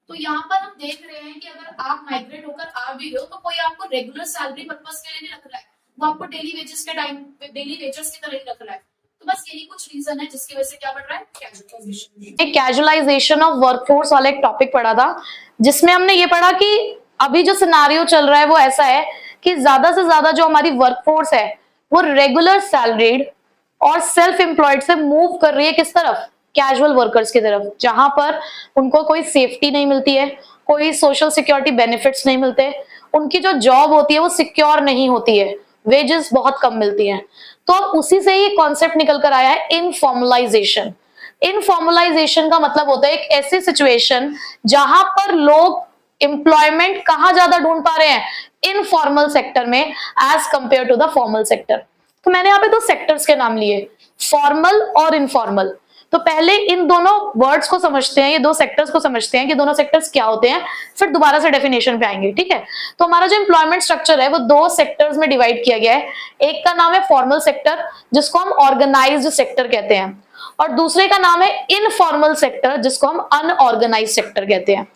तो यहाँ पर हम देख रहे हैं कि अगर आप माइग्रेट होकर आ भी रहे हो तो कोई आपको रेगुलर सैलरी पर्पस के लिए नहीं रख रहा है, वो आपको डेली वेजेस के टाइम डेली वेजेस की तरह ही रख रहा है। तो बस यही कुछ रीजन है जिसकी वजह से क्या बढ़ रहा है, कैजुअलाइजेशन। एक कैजुअलाइजेशन ऑफ वर्कफोर्स वाला एक टॉपिक पढ़ा था, जिसमें हमने ये पढ़ा कि अभी जो सिनारियो चल रहा है वो ऐसा है कि ज्यादा से ज्यादा जो हमारी वर्कफोर्स है वो रेगुलर सैलरीड और सेल्फ एम्प्लॉयड से मूव कर रही है किस तरफ, कैजुअल वर्कर्स की तरफ, जहां पर उनको कोई सेफ्टी नहीं मिलती है, कोई सोशल सिक्योरिटी बेनिफिट्स नहीं मिलते, उनकी जो जॉब होती है वो सिक्योर नहीं होती है, वेजेस बहुत कम मिलती हैं। तो अब उसी से ही कॉन्सेप्ट निकल कर आया है इनफॉर्मलाइजेशन। इनफॉर्मलाइजेशन का मतलब होता है एक ऐसी सिचुएशन जहां पर लोग एम्प्लॉयमेंट कहां ज्यादा ढूंढ पा रहे हैं, इनफॉर्मल सेक्टर में as compared to the formal sector. तो मैंने यहाँ पे दो सेक्टर्स के नाम लिए, फॉर्मल और इनफॉर्मल। तो पहले इन दोनों वर्ड्स को समझते हैं, ये दो सेक्टर्स को समझते हैं कि दोनों सेक्टर्स क्या होते हैं, फिर दोबारा से डेफिनेशन पे आएंगे, ठीक है। तो हमारा जो एम्प्लॉयमेंट स्ट्रक्चर है वो दो सेक्टर्स में डिवाइड किया गया है। एक का नाम है फॉर्मल सेक्टर, जिसको हम ऑर्गेनाइज्ड सेक्टर कहते हैं, और दूसरे का नाम है इनफॉर्मल सेक्टर, जिसको हम अनऑर्गेनाइज्ड सेक्टर कहते हैं।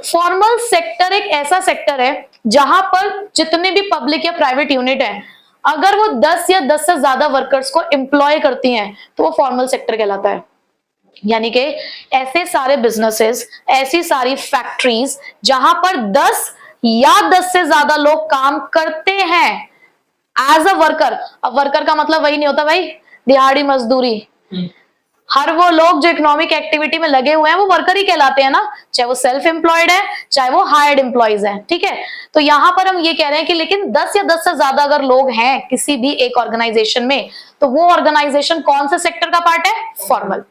फॉर्मल सेक्टर एक ऐसा सेक्टर है जहां पर जितने भी पब्लिक या प्राइवेट यूनिट है, अगर वो 10 या 10 से ज्यादा वर्कर्स को एम्प्लॉय करती हैं तो वो फॉर्मल सेक्टर कहलाता है। यानी कि ऐसे सारे बिजनेसेस, ऐसी सारी फैक्ट्रीज जहां पर 10 या 10 से ज्यादा लोग काम करते हैं एज अ वर्कर। अब वर्कर का मतलब वही नहीं होता भाई दिहाड़ी मजदूरी, हर वो लोग जो इकोनॉमिक एक्टिविटी में लगे हुए हैं वो वर्कर ही कहलाते हैं ना, चाहे वो सेल्फ एम्प्लॉयड है चाहे वो हायर्ड एम्प्लॉयज हैं, ठीक है। तो यहां पर हम ये कह रहे हैं कि लेकिन 10 या 10 से ज्यादा अगर लोग हैं किसी भी एक ऑर्गेनाइजेशन में, तो वो ऑर्गेनाइजेशन कौन से सेक्टर का पार्ट है, फॉर्मल।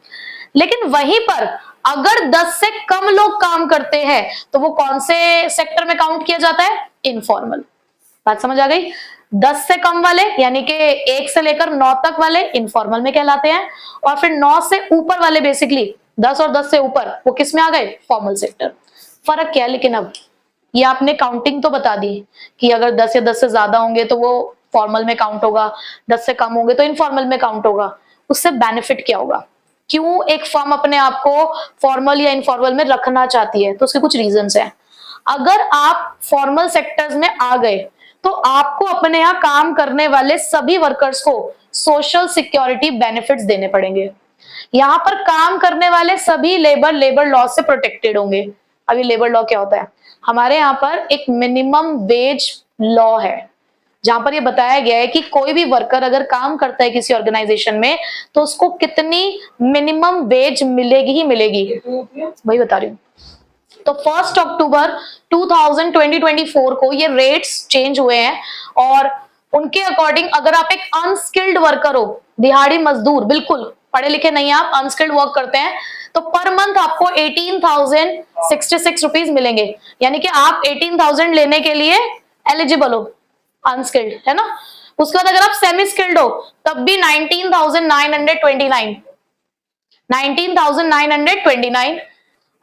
लेकिन वहीं पर अगर 10 से कम लोग काम करते हैं तो वो कौन से सेक्टर में काउंट किया जाता है, इनफॉर्मल। बात समझ आ गई। 10 से कम वाले यानी कि 1 से लेकर 9 तक वाले इनफॉर्मल में कहलाते हैं, और फिर 9 से ऊपर वाले बेसिकली 10 और 10 से ऊपर वो किस में आ गए, फॉर्मल सेक्टर। फर्क क्या है, लेकिन अब ये आपने काउंटिंग तो बता दी कि अगर 10 या 10 से ज्यादा होंगे तो वो फॉर्मल में काउंट होगा, 10 से कम होंगे तो इनफॉर्मल में काउंट होगा। उससे बेनिफिट क्या होगा, क्यों एक फर्म अपने आप को फॉर्मल या इनफॉर्मल में रखना चाहती है, तो उसके कुछ रीजंस हैं। अगर आप फॉर्मल सेक्टर्स में आ गए तो आपको अपने यहाँ काम करने वाले सभी वर्कर्स को सोशल सिक्योरिटी बेनिफिट्स देने पड़ेंगे। यहाँ पर काम करने वाले सभी लेबर लॉ से प्रोटेक्टेड होंगे। अभी लेबर लॉ क्या होता है, हमारे यहाँ पर एक मिनिमम वेज लॉ है जहां पर ये बताया गया है कि कोई भी वर्कर अगर काम करता है किसी ऑर्गेनाइजेशन में तो उसको कितनी मिनिमम वेज मिलेगी ही मिलेगी, वही बता रही हूँ। तो 1 अक्टूबर 2024 को ये रेट्स चेंज हुए हैं, और उनके अकॉर्डिंग अगर आप एक अनस्किल्ड वर्कर हो, दिहाड़ी मजदूर, बिल्कुल पढ़े लिखे नहीं आप, अनस्किल्ड वर्क करते हैं, तो पर मंथ आपको 18,066 रुपीज मिलेंगे। यानी कि आप 18,000 लेने के लिए एलिजिबल हो, अनस्किल्ड है ना। उसके बाद अगर आप सेमी स्किल्ड हो तब भी 19,929।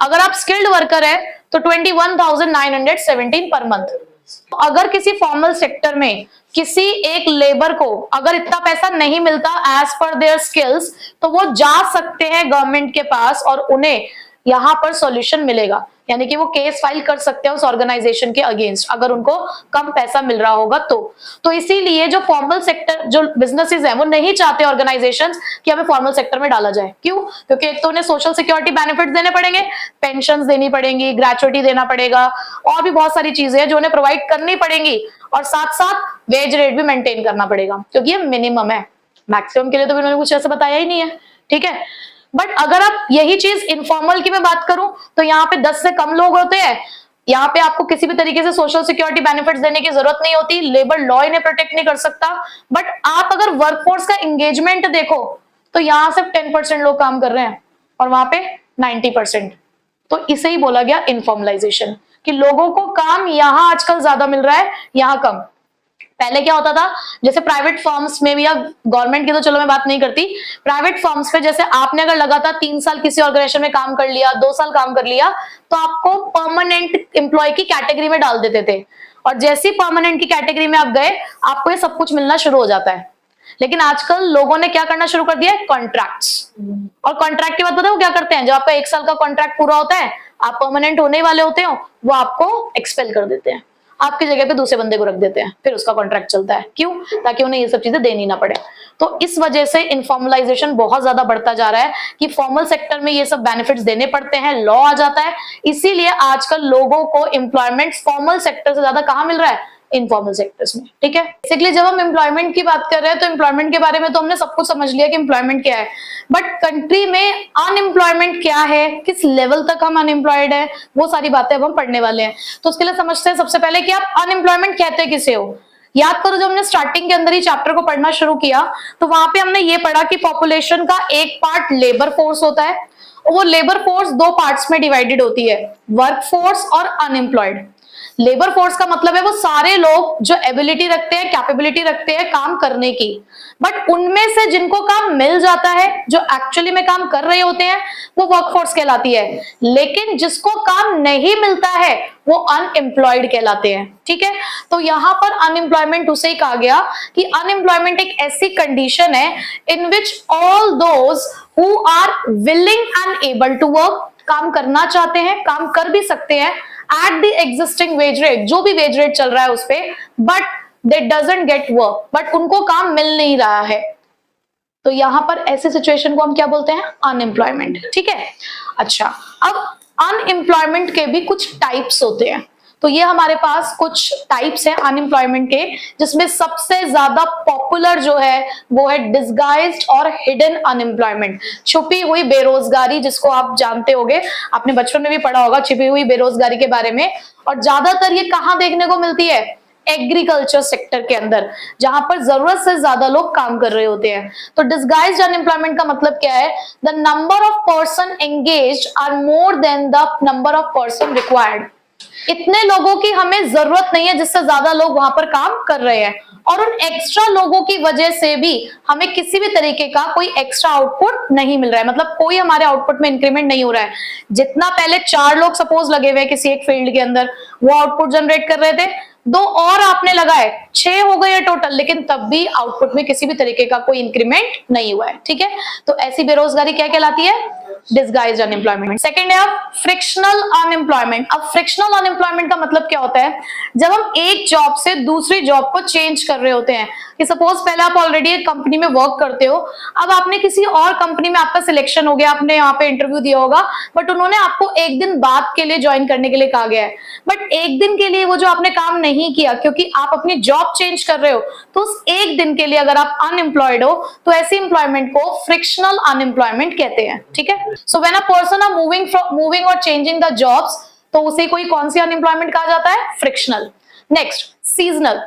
अगर आप स्किल्ड वर्कर है तो 21,917 पर मंथ। अगर किसी फॉर्मल सेक्टर में किसी एक लेबर को अगर इतना पैसा नहीं मिलता एज पर देयर स्किल्स, तो वो जा सकते हैं गवर्नमेंट के पास और उन्हें यहाँ पर सॉल्यूशन मिलेगा, यानी कि वो केस फाइल कर सकते हैं उस ऑर्गेनाइजेशन के अगेंस्ट अगर उनको कम पैसा मिल रहा होगा तो इसीलिए जो फॉर्मल सेक्टर जो बिजनेसेस हैं वो नहीं चाहते ऑर्गेनाइजेशंस कि हमें फॉर्मल सेक्टर में डाला जाए। क्यों? क्योंकि एक तो उन्हें सोशल सिक्योरिटी बेनिफिट्स देने पड़ेंगे, पेंशन देनी पड़ेंगी, ग्रेचुइटी देना पड़ेगा, और भी बहुत सारी चीजें हैं जो उन्हें प्रोवाइड करनी पड़ेंगी, और साथ साथ वेज रेट भी मेंटेन करना पड़ेगा क्योंकि ये मिनिमम है, मैक्सिमम के लिए तो उन्होंने कुछ ऐसा बताया ही नहीं है, ठीक है। बट अगर आप यही चीज इनफॉर्मल की मैं बात करूं तो यहाँ पे 10 से कम लोग होते हैं, यहाँ पे आपको किसी भी तरीके से सोशल सिक्योरिटी बेनिफिट्स देने की जरूरत नहीं होती, लेबर लॉ इन्हें प्रोटेक्ट नहीं कर सकता। बट आप अगर वर्कफोर्स का एंगेजमेंट देखो तो यहाँ सिर्फ 10% लोग काम कर रहे हैं और वहां पे 90%। तो इसे ही बोला गया इनफॉर्मलाइजेशन, कि लोगों को काम यहाँ आजकल ज्यादा मिल रहा है, यहाँ कम। पहले क्या होता था, जैसे प्राइवेट फर्म्स में भी, या गवर्नमेंट की तो चलो मैं बात नहीं करती, प्राइवेट फर्म्स पे जैसे आपने अगर लगातार 3 साल किसी ऑर्गेनाइजेशन में काम कर लिया, 2 साल काम कर लिया, तो आपको परमानेंट एम्प्लॉय की कैटेगरी में डाल देते थे, और जैसे ही परमानेंट की कैटेगरी में आप गए आपको ये सब कुछ मिलना शुरू हो जाता है। लेकिन आजकल लोगों ने क्या करना शुरू कर दिया है, कॉन्ट्रैक्ट्स। और कॉन्ट्रैक्ट के बाद पता है वो क्या करते हैं, जब आपका 1 साल का कॉन्ट्रैक्ट पूरा होता है, आप परमानेंट होने वाले होते हो, वो आपको एक्सपेल कर देते हैं, आपकी जगह पे दूसरे बंदे को रख देते हैं, फिर उसका कॉन्ट्रैक्ट चलता है। क्यों? ताकि उन्हें ये सब चीजें देनी ना पड़े। तो इस वजह से इनफॉर्मलाइजेशन बहुत ज्यादा बढ़ता जा रहा है कि फॉर्मल सेक्टर में ये सब बेनिफिट्स देने पड़ते हैं, लॉ आ जाता है। इसीलिए आजकल लोगों को एम्प्लॉयमेंट फॉर्मल सेक्टर से ज्यादा कहां मिल रहा है, इनफॉर्मल सेक्टर्स में। ठीक है, बेसिकली जब हम एम्प्लॉयमेंट की बात कर रहे हैं तो एम्प्लॉयमेंट के बारे में तो हमने सब कुछ समझ लिया कि एम्प्लॉयमेंट क्या है, बट कंट्री में अनएम्प्लॉयमेंट क्या है, किस लेवल तक हम अनएम्प्लॉयड है, वो सारी बातें अब हम पढ़ने वाले हैं। तो उसके लिए समझते हैं सबसे पहले कि आप अनएम्प्लॉयमेंट कहते किसे हो। याद करो जब हमने स्टार्टिंग के अंदर ही चैप्टर को पढ़ना शुरू किया तो वहां पे हमने ये पढ़ा कि पॉपुलेशन का एक पार्ट लेबर फोर्स होता है, और वो लेबर फोर्स 2 पार्ट्स में डिवाइडेड होती है, वर्क फोर्स और अनएम्प्लॉयड। लेबर फोर्स का मतलब है वो सारे लोग जो एबिलिटी रखते हैं, कैपेबिलिटी रखते हैं काम करने की, बट उनमें से जिनको काम मिल जाता है, जो एक्चुअली में काम कर रहे होते हैं, वो वर्कफोर्स कहलाती है। लेकिन जिसको काम नहीं मिलता है वो अनएम्प्लॉयड कहलाते हैं। ठीक है, तो यहां पर अनएम्प्लॉयमेंट उसे ही कहा गया कि अनएम्प्लॉयमेंट एक ऐसी कंडीशन है in which all those who are willing and able to work, काम करना चाहते हैं, काम कर भी सकते हैं at the existing wage rate, जो भी वेज रेट चल रहा है उस पे, but they doesn't get work, but उनको काम मिल नहीं रहा है। तो यहां पर ऐसे सिचुएशन को हम क्या बोलते हैं, अनएम्प्लॉयमेंट। ठीक है, अच्छा, अब अनएम्प्लॉयमेंट के भी कुछ टाइप्स होते हैं। तो ये हमारे पास कुछ टाइप्स हैं अनएम्प्लॉयमेंट के, जिसमें सबसे ज्यादा पॉपुलर जो है वो है डिस्गाइज्ड और हिडन अनएम्प्लॉयमेंट, छुपी हुई बेरोजगारी, जिसको आप जानते होंगे, आपने बचपन में भी पढ़ा होगा छिपी हुई बेरोजगारी के बारे में। और ज्यादातर ये कहां देखने को मिलती है, एग्रीकल्चर सेक्टर के अंदर, जहां पर जरूरत से ज्यादा लोग काम कर रहे होते हैं। तो डिस्गाइज्ड अनएम्प्लॉयमेंट का मतलब क्या है, the number of person engaged are more than the number of person required. इतने लोगों की हमें जरूरत नहीं है जिससे ज्यादा लोग वहां पर काम कर रहे हैं, और उन एक्स्ट्रा लोगों की वजह से भी हमें किसी भी तरीके का कोई एक्स्ट्रा आउटपुट नहीं मिल रहा है, मतलब कोई हमारे आउटपुट में इंक्रीमेंट नहीं हो रहा है। जितना पहले 4 लोग सपोज लगे हुए किसी एक फील्ड के अंदर, वो आउटपुट जनरेट कर रहे थे, 2 और आपने लगाए, 6 हो गए टोटल, लेकिन तब भी आउटपुट में किसी भी तरीके का कोई इंक्रीमेंट नहीं हुआ है। ठीक है, तो ऐसी बेरोजगारी क्या कहलाती है, डिस्गाइज्ड अनएम्प्लॉयमेंट। सेकंड है अब फ्रिक्शनल अनएम्प्लॉयमेंट। अब फ्रिक्शनल अनएम्प्लॉयमेंट का मतलब क्या होता है, जब हम एक जॉब से दूसरी जॉब को चेंज कर रहे होते हैं, कि सपोज पहले आप ऑलरेडी एक कंपनी में वर्क करते हो, अब आपने किसी और कंपनी में आपका सिलेक्शन हो गया, आपने यहाँ पे इंटरव्यू दिया होगा, बट उन्होंने आपको एक दिन बाद के लिए ज्वाइन करने के लिए कहा गया है, बट एक दिन के लिए वो जो आपने काम नहीं किया क्योंकि आप अपनी जॉब चेंज कर रहे हो, तो उस एक दिन के लिए अगर आप अनएम्प्लॉयड हो तो ऐसी एम्प्लॉयमेंट को फ्रिक्शनल अनएम्प्लॉयमेंट कहते हैं। ठीक है, so when a person are moving और चेंजिंग द जॉब्स, तो उसे कोई कौन सी अनएम्प्लॉयमेंट कहा जाता है, फ्रिक्शनल। Next, seasonal.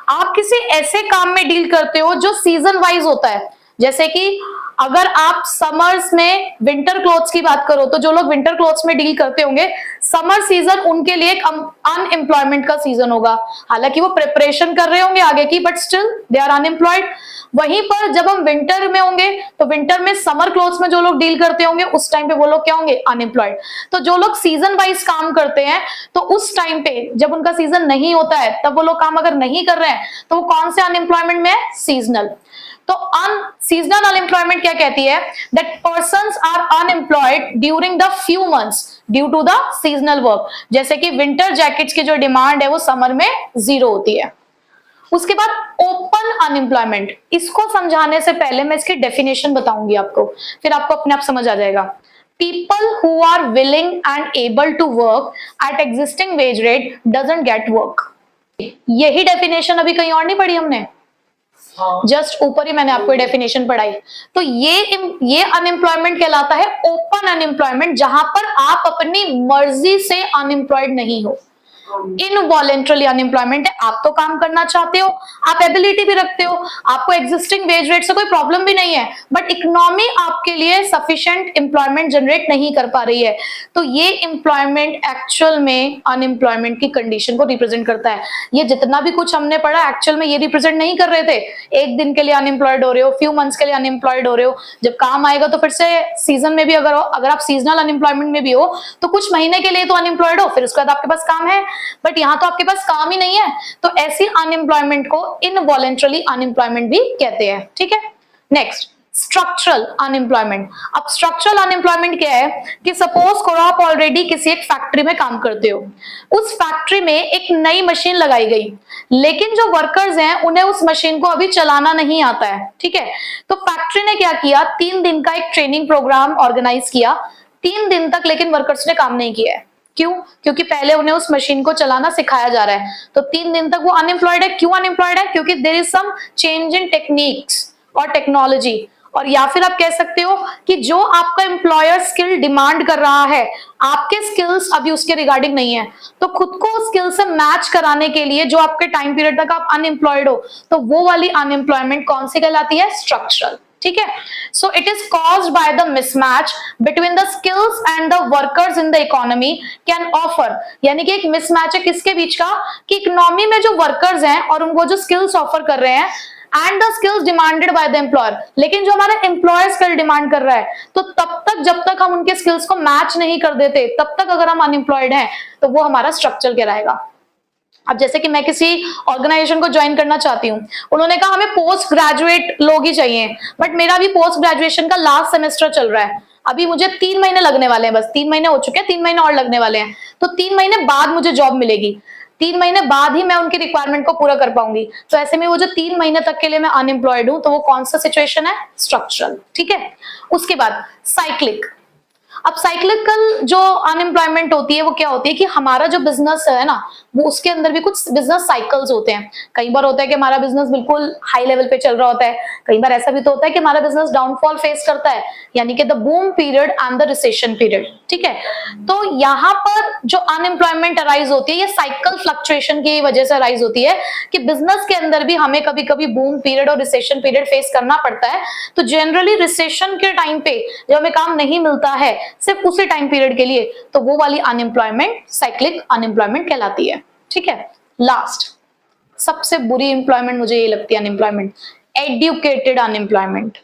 आप किसी ऐसे काम में डील करते हो जो सीजन वाइज होता है, जैसे कि अगर आप समर्स में विंटर क्लोथ्स की बात करो, तो जो लोग विंटर क्लोथ्स में डील करते होंगे, समर सीजन उनके लिए एक अनएम्प्लॉयमेंट का सीजन होगा, हालांकि वो प्रिपरेशन कर रहे होंगे आगे की, but still they are unemployed. वहीं पर जब हम विंटर में होंगे, तो विंटर में समर क्लोथ्स में जो लोग डील करते होंगे, उस टाइम पे वो लोग क्या होंगे, अनएम्प्लॉयड। तो जो लोग सीजन वाइज काम करते हैं, तो उस टाइम पे जब उनका सीजन नहीं होता है, तब वो लोग काम अगर नहीं कर रहे हैं, तो वो कौन से अनएम्प्लॉयमेंट में है, सीजनल। तो सीजनल अनएम्प्लॉयमेंट क्या कहती है, that persons are unemployed during the few months due to the seasonal work. जैसे कि विंटर जैकेट्स की जो डिमांड है वो समर में 0 होती है। उसके बाद ओपन अनएम्प्लॉयमेंट, इसको समझाने से पहले मैं इसकी डेफिनेशन बताऊंगी आपको, फिर आपको अपने आप समझ आ जाएगा। People who are willing and able to work at existing wage rate doesn't get work। यही डेफिनेशन अभी कहीं और नहीं पढ़ी हमने, जस्ट ऊपर ही मैंने आपको डेफिनेशन पढ़ाई। तो ये अनएम्प्लॉयमेंट कहलाता है ओपन अनएम्प्लॉयमेंट, जहां पर आप अपनी मर्जी से अनएम्प्लॉयड नहीं हो। इनवॉलेंटरली अनएम्प्लॉयमेंट है, आप तो काम करना चाहते हो, आप एबिलिटी भी रखते हो, आपको एग्जिस्टिंग वेज रेट से कोई प्रॉब्लम भी नहीं है, बट इकोनॉमी आपके लिए सफिशिएंट एम्प्लॉयमेंट जनरेट नहीं कर पा रही है। तो ये एम्प्लॉयमेंट एक्चुअल में अनएम्प्लॉयमेंट की कंडीशन को रिप्रेजेंट करता है। ये जितना भी कुछ हमने पढ़ा एक्चुअल में ये रिप्रेजेंट नहीं कर रहे थे। एक दिन के लिए अनएम्प्लॉयड हो रहे हो, फ्यू मंथ्स के लिए अनएम्प्लॉयड हो रहे हो, जब काम आएगा तो फिर से सीजन में भी अगर आप सीजनल अनएम्प्लॉयमेंट में भी हो तो कुछ महीने के लिए तो अनएम्प्लॉयड हो, फिर उसके बाद आपके पास काम है, बट यहाँ तो आपके पास काम ही नहीं है, तो ऐसी अनएम्प्लॉयमेंट को इनवॉलेंटरली अनएम्प्लॉयमेंट भी कहते हैं, ठीक है। Next, structural unemployment. अब स्ट्रक्चरल अनएम्प्लॉयमेंट क्या है कि सपोज करो आप ऑलरेडी किसी एक फैक्ट्री में काम करते हो, उस फैक्ट्री में एक नई मशीन लगाई गई, लेकिन जो वर्कर्स हैं उन्हें उस मशीन को अभी चलाना नहीं आता है, ठीक है। तो फैक्ट्री ने क्या किया, 3 दिन का एक ट्रेनिंग प्रोग्राम ऑर्गेनाइज किया, 3 दिन तक लेकिन वर्कर्स ने काम नहीं किया है। क्यों? क्योंकि पहले उन्हें उस मशीन को चलाना सिखाया जा रहा है, तो 3 दिन तक वो अनएम्प्लॉयड है। क्यों अनएम्प्लॉयड है? क्योंकि there is some change in techniques और टेक्नोलॉजी। और या फिर आप कह सकते हो कि जो आपका एम्प्लॉयर स्किल डिमांड कर रहा है, आपके स्किल्स अभी उसके रिगार्डिंग नहीं है, तो खुद को स्किल से मैच कराने के लिए जो आपके टाइम पीरियड तक आप अनएम्प्लॉयड हो, तो वो वाली अनएम्प्लॉयमेंट कौन सी कहलाती है? स्ट्रक्चरल, ठीक है। So it is caused by the mismatch between the skills and the workers in the economy can offer, यानी कि एक मिसमैच है किसके बीच का, कि इकोनॉमी में जो वर्कर्स हैं और उनको जो स्किल्स ऑफर कर रहे हैं and the skills demanded by the employer, लेकिन जो हमारा एम्प्लॉयर स्किल डिमांड कर रहा है, तो तब तक जब तक हम उनके स्किल्स को मैच नहीं कर देते, तब तक अगर हम अनएम्प्लॉयड हैं तो वो हमारा स्ट्रक्चर कहलाएगा। अब जैसे कि मैं किसी ऑर्गेनाइजेशन को ज्वाइन करना चाहती हूँ, उन्होंने कहा हमें पोस्ट ग्रेजुएट लोग ही चाहिए, बट मेरा भी पोस्ट ग्रेजुएशन का लास्ट सेमेस्टर चल रहा है, अभी मुझे 3 महीने लगने वाले हैं, बस 3 महीने हो चुके हैं, 3 महीने और लगने वाले हैं, तो 3 महीने बाद मुझे जॉब मिलेगी, 3 महीने बाद ही मैं उनकी रिक्वायरमेंट को पूरा कर पाऊंगी। तो ऐसे में वो जो 3 महीने तक के लिए मैं अनएम्प्लॉयड हूं, तो वो कौन सा सिचुएशन है? स्ट्रक्चरल, ठीक है। उसके बाद साइक्लिक। अब साइक्लिकल जो अनएम्प्लॉयमेंट होती है वो क्या होती है कि हमारा जो बिजनेस है ना, वो उसके अंदर भी कुछ बिजनेस साइकिल्स होते हैं। कई बार होता है कि हमारा बिजनेस बिल्कुल हाई लेवल पे चल रहा होता है, कई बार ऐसा भी तो होता है कि हमारा बिजनेस डाउनफॉल फेस करता है, यानी कि the boom period and the recession period, ठीक है। तो यहाँ पर जो अनएम्प्लॉयमेंट अराइज होती है, ये साइकिल फ्लक्चुएशन की वजह से अराइज होती है कि बिजनेस के अंदर भी हमें कभी कभी बूम पीरियड और रिसेशन पीरियड फेस करना पड़ता है। तो जनरली रिसेशन के टाइम पे जब हमें काम नहीं मिलता है सिर्फ उसी टाइम पीरियड के लिए, तो वो वाली अनएम्प्लॉयमेंट साइक्लिक अनएम्प्लॉयमेंट कहलाती है, ठीक है। लास्ट, सबसे बुरी एम्प्लॉयमेंट मुझे ये लगती है अनएम्प्लॉयमेंट, एडुकेटेड अनएम्प्लॉयमेंट।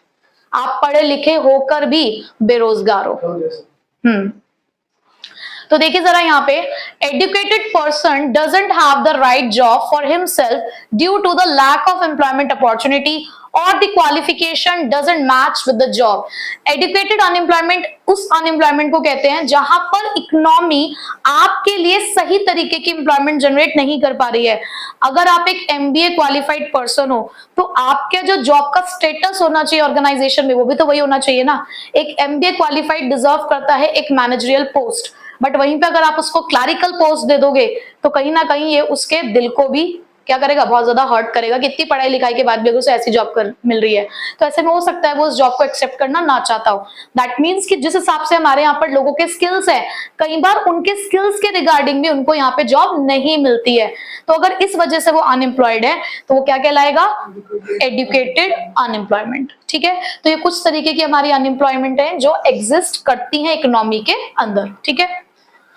आप पढ़े लिखे होकर भी बेरोजगार हो। तो देखिए जरा यहाँ पे, educated person doesn't have the right job for himself due to the lack of employment opportunity और the qualification doesn't match with the job. Educated unemployment उस अनएम्प्लॉयमेंट को कहते हैं जहां पर इकोनॉमी आपके लिए सही तरीके की एम्प्लॉयमेंट जनरेट नहीं कर पा रही है। अगर आप एक MBA क्वालिफाइड पर्सन हो, तो आपके जो जॉब का स्टेटस होना चाहिए ऑर्गेनाइजेशन में, वो भी तो वही होना चाहिए ना। एक MBA क्वालिफाइड डिजर्व करता है एक मैनेजरियल पोस्ट, बट वहीं पे अगर आप उसको क्लरिकल पोस्ट दे दोगे, तो कहीं ना कहीं ये उसके दिल को भी क्या करेगा, बहुत ज्यादा हर्ट करेगा कि इतनी पढ़ाई लिखाई के बाद भी अगर उसे ऐसी जॉब मिल रही है, तो ऐसे में हो सकता है वो उस जॉब को एक्सेप्ट करना ना चाहता हो। दैट मीन्स कि जिस हिसाब से हमारे यहाँ पर लोगों के स्किल्स हैं, कई बार उनके स्किल्स के रिगार्डिंग भी उनको यहाँ पे जॉब नहीं मिलती है। तो अगर इस वजह से वो अनएम्प्लॉयड है, तो वो क्या कहलाएगा? एडुकेटेड अनएम्प्लॉयमेंट, ठीक है। तो ये कुछ तरीके की हमारी अनएम्प्लॉयमेंट है जो एग्जिस्ट करती है इकोनॉमी के अंदर, ठीक है।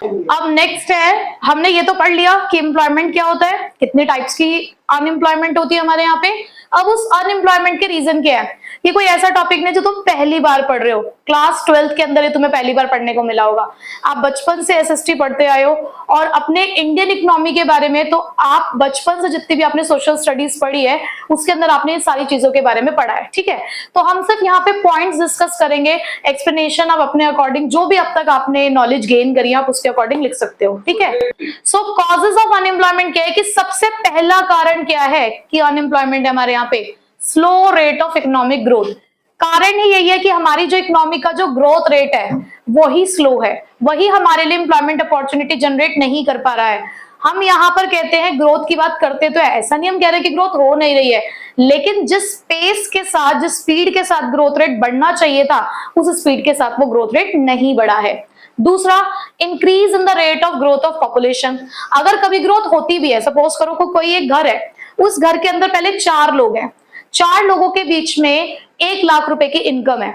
अब नेक्स्ट है, हमने ये तो पढ़ लिया कि एम्प्लॉयमेंट क्या होता है, कितने टाइप्स की अनएम्प्लॉयमेंट होती है हमारे यहाँ पे। अब उस अनएम्प्लॉयमेंट के रीजन क्या है, ये कोई ऐसा टॉपिक नहीं जो तुम पहली बार पढ़ रहे हो, क्लास 12th के अंदर ये तुम्हें पहली बार पढ़ने को मिला होगा। आप बचपन से SST पढ़ते आए हो, और अपने इंडियन इकोनॉमी के बारे में तो आप बचपन से जितनी भी आपने सोशल स्टडीज पढ़ी है, उसके अंदर आपने इन सारी चीजों के बारे में पढ़ा है, ठीक है। तो हम सिर्फ यहाँ पे पॉइंट्स डिस्कस करेंगे, एक्सप्लेनेशन आप अपने अकॉर्डिंग जो भी अब तक आपने नॉलेज गेन करी आप उसके अकॉर्डिंग लिख सकते हो, ठीक है। सो कॉजेज ऑफ अनएम्प्लॉयमेंट क्या है, कि सबसे पहला कारण क्या है कि अनएम्प्लॉयमेंट है हमारे यहाँ पे? Slow rate of economic growth. कारण ही यही है कि हमारी जो इकोनॉमी का जो ग्रोथ रेट है वही स्लो है, वही हमारे लिए एम्प्लॉयमेंट अपॉर्चुनिटी जनरेट नहीं कर पा रहा है। हम यहाँ पर कहते हैं ग्रोथ की बात करते तो है, ऐसा नहीं हम कह रहे कि ग्रोथ हो नहीं रही है, लेकिन जिस पेस के साथ, जिस स्पीड के साथ ग्रोथ रेट बढ़ना चाहिए था, उस स्पीड के साथ वो ग्रोथ रेट नहीं बढ़ा है। दूसरा, increase in the rate of growth of population. अगर कभी ग्रोथ होती भी है, सपोज करो कोई एक घर है, उस घर के अंदर पहले 4 लोग हैं, 4 लोगों के बीच में 1 लाख रुपए की इनकम है,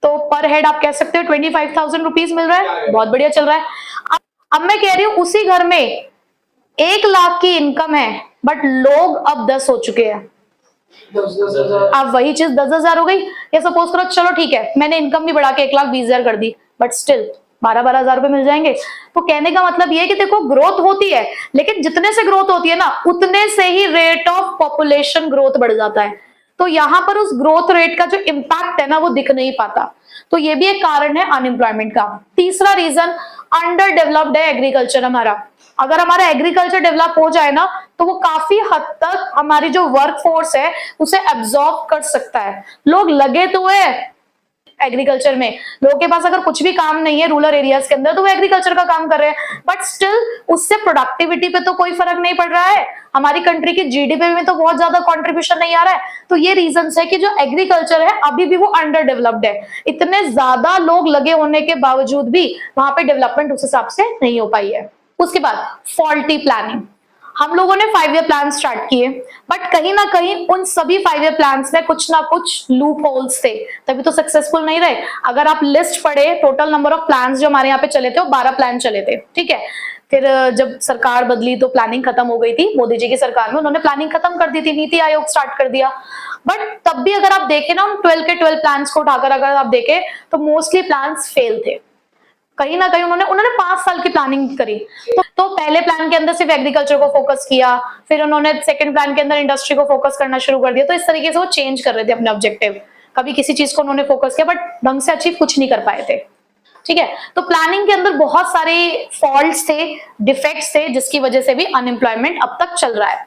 तो पर हेड आप कह सकते हो 25,000 रुपीज मिल रहा है, बहुत बढ़िया चल रहा है। अब मैं कह रही हूं उसी घर में 1 लाख की इनकम है, बट लोग अब 10 हो चुके हैं। अब वही चीज 10,000 हो गई, या सपोज करो चलो ठीक है मैंने इनकम भी बढ़ा के 1,20,000 कर दी, बट स्टिल 12-12 हजार रुपए मिल जाएंगे। तो कहने का मतलब ये है कि देखो ग्रोथ होती है, लेकिन जितने से ग्रोथ होती है ना उतने से ही रेट ऑफ पॉपुलेशन ग्रोथ बढ़ जाता है। तो यहाँ पर उस ग्रोथ रेट का जो इम्पैक्ट है ना वो दिख नहीं पाता। तो ये भी एक कारण है अनएम्प्लॉयमेंट का। तीसरा रीजन, अंडर डेवलप्ड है एग्रीकल्चर हमारा। अगर हमारा एग्रीकल्चर डेवलप हो जाए ना तो वो काफी हद तक हमारी जो वर्क फोर्स है उसे एब्जॉर्ब कर सकता है। लोग लगे तो है एग्रीकल्चर में, लोगों के पास अगर कुछ भी काम नहीं है रूरल एरियाज के अंदर तो वो एग्रीकल्चर का काम कर रहे हैं, बट स्टिल उससे प्रोडक्टिविटी पे तो कोई फर्क नहीं पड़ रहा है, हमारी कंट्री की जीडीपी में तो बहुत ज्यादा कंट्रीब्यूशन नहीं आ रहा है। तो ये रीजंस है कि जो एग्रीकल्चर है अभी भी वो अंडर डेवलप्ड है। इतने ज्यादा लोग लगे होने के बावजूद भी वहां पे डेवलपमेंट उस हिसाब से नहीं हो पाई है। उसके बाद फॉल्टी प्लानिंग। हम लोगों ने 5 ईयर प्लान स्टार्ट किए, बट कहीं ना कहीं उन सभी 5 ईयर प्लान्स में कुछ ना कुछ लूप होल्स थे, तभी तो सक्सेसफुल नहीं रहे। अगर आप लिस्ट पढ़े, टोटल नंबर ऑफ प्लान्स जो हमारे यहाँ पे चले थे वो 12 प्लान चले थे, ठीक है। फिर जब सरकार बदली तो प्लानिंग खत्म हो गई थी, मोदी जी की सरकार में उन्होंने प्लानिंग खत्म कर दी थी, नीति आयोग स्टार्ट कर दिया। बट तब भी अगर आप देखें ना उन 12 के 12 प्लान्स को उठाकर अगर आप देखें तो मोस्टली प्लान्स फेल थे। कहीं ना कहीं उन्होंने 5 साल की प्लानिंग करी। तो पहले प्लान के अंदर सिर्फ एग्रीकल्चर को फोकस किया, फिर उन्होंने सेकंड प्लान के अंदर इंडस्ट्री को फोकस करना शुरू कर दिया। तो इस तरीके से वो चेंज कर रहे थे अपने ऑब्जेक्टिव, कभी किसी चीज को उन्होंने फोकस किया बट ढंग से अचीव कुछ नहीं कर पाए थे, ठीक है। तो प्लानिंग के अंदर बहुत सारे फॉल्ट्स थे, डिफेक्ट्स थे, जिसकी वजह से भी अनएम्प्लॉयमेंट अब तक चल रहा है।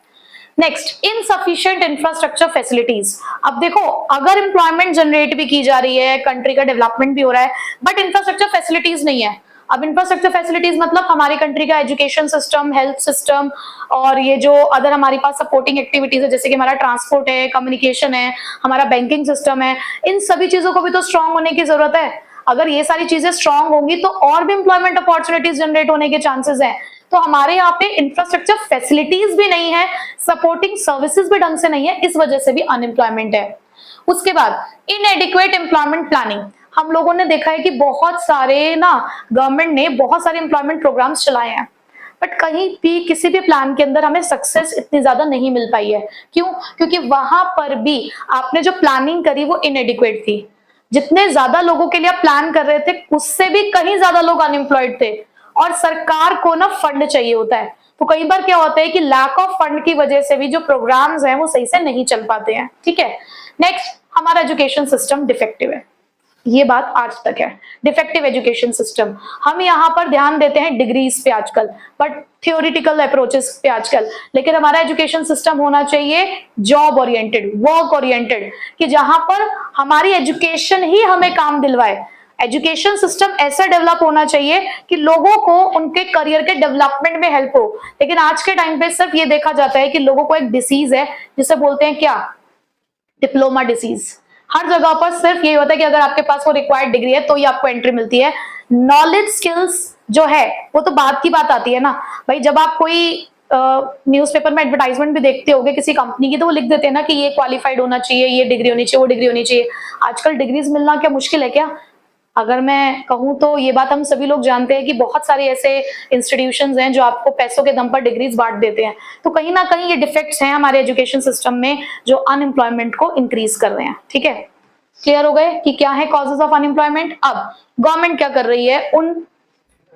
Next, insufficient infrastructure facilities. अब देखो अगर एम्प्लॉयमेंट जनरेट भी की जा रही है, कंट्री का डेवलपमेंट भी हो रहा है, बट इंफ्रास्ट्रक्चर फैसिलिटीज नहीं है। अब इंफ्रास्ट्रक्चर फैसिलिटीज मतलब हमारी कंट्री का एजुकेशन सिस्टम, हेल्थ सिस्टम और ये जो अदर हमारे पास सपोर्टिंग एक्टिविटीज है जैसे कि हमारा ट्रांसपोर्ट है, कम्युनिकेशन है, हमारा बैंकिंग सिस्टम है, इन सभी चीजों को भी तो स्ट्रांग होने की जरूरत है। अगर ये सारी चीजें स्ट्रांग होंगी तो और भी एम्प्लॉयमेंट अपॉर्चुनिटीज जनरेट होने के चांसेस हैं। तो हमारे यहाँ पे इंफ्रास्ट्रक्चर फैसिलिटीज भी नहीं है, सपोर्टिंग सर्विसेज भी ढंग से नहीं है, इस वजह से भी अनएम्प्लॉयमेंट है। उसके बाद इनएडिक्वेट एम्प्लॉयमेंट प्लानिंग। हम लोगों ने देखा है कि बहुत सारे ना गवर्नमेंट ने बहुत सारे एम्प्लॉयमेंट प्रोग्राम्स चलाए हैं, बट कहीं भी किसी भी प्लान के अंदर हमें सक्सेस इतनी ज्यादा नहीं मिल पाई है। क्यों? क्योंकि वहां पर भी आपने जो प्लानिंग करी वो इनएडिक्वेट थी। जितने ज्यादा लोगों के लिए आप प्लान कर रहे थे उससे भी कहीं ज्यादा लोग अनएम्प्लॉयड थे, और सरकार को ना फंड चाहिए होता है। तो कई बार क्या होता है कि लैक ऑफ फंड की वजह से भी जो प्रोग्राम्स हैं वो सही से नहीं चल पाते हैं, ठीक है। नेक्स्ट, हमारा एजुकेशन सिस्टम डिफेक्टिव है, ये बात आज तक है। डिफेक्टिव एजुकेशन सिस्टम, हम यहाँ पर ध्यान देते हैं डिग्रीज पे आजकल, बट थियोरिटिकल अप्रोचेस पे आजकल, लेकिन हमारा एजुकेशन सिस्टम होना चाहिए जॉब ओरिएंटेड, वर्क ओरिएंटेड, कि जहां पर हमारी एजुकेशन ही हमें काम दिलवाए। एजुकेशन सिस्टम ऐसा डेवलप होना चाहिए कि लोगों को उनके करियर के डेवलपमेंट में हेल्प हो। लेकिन आज के टाइम पे सिर्फ ये देखा जाता है कि लोगों को एक डिसीज है जिसे बोलते हैं क्या, डिप्लोमा डिसीज। हर जगह पर सिर्फ ये होता है कि अगर आपके पास वो रिक्वायर्ड डिग्री है तो ही आपको एंट्री मिलती है। नॉलेज स्किल्स जो है वो तो बात की बात आती है ना भाई। जब आप कोई न्यूज़पेपर में एडवर्टाइजमेंट भी देखते होगे किसी कंपनी की, तो वो लिख देते हैं ना कि ये क्वालिफाइड होना चाहिए, ये डिग्री होनी चाहिए, वो डिग्री होनी चाहिए। आजकल डिग्रीज मिलना क्या मुश्किल है क्या? अगर मैं कहूं तो ये बात हम सभी लोग जानते हैं कि बहुत सारे ऐसे इंस्टीट्यूशंस हैं जो आपको पैसों के दम पर डिग्रीज बांट देते हैं। तो कहीं ना कहीं ये डिफेक्ट्स हैं हमारे एजुकेशन सिस्टम में जो अनएम्प्लॉयमेंट को इंक्रीज कर रहे हैं, ठीक है। क्लियर हो गए कि क्या है कॉजेज ऑफ अनएम्प्लॉयमेंट। अब गवर्नमेंट क्या कर रही है उन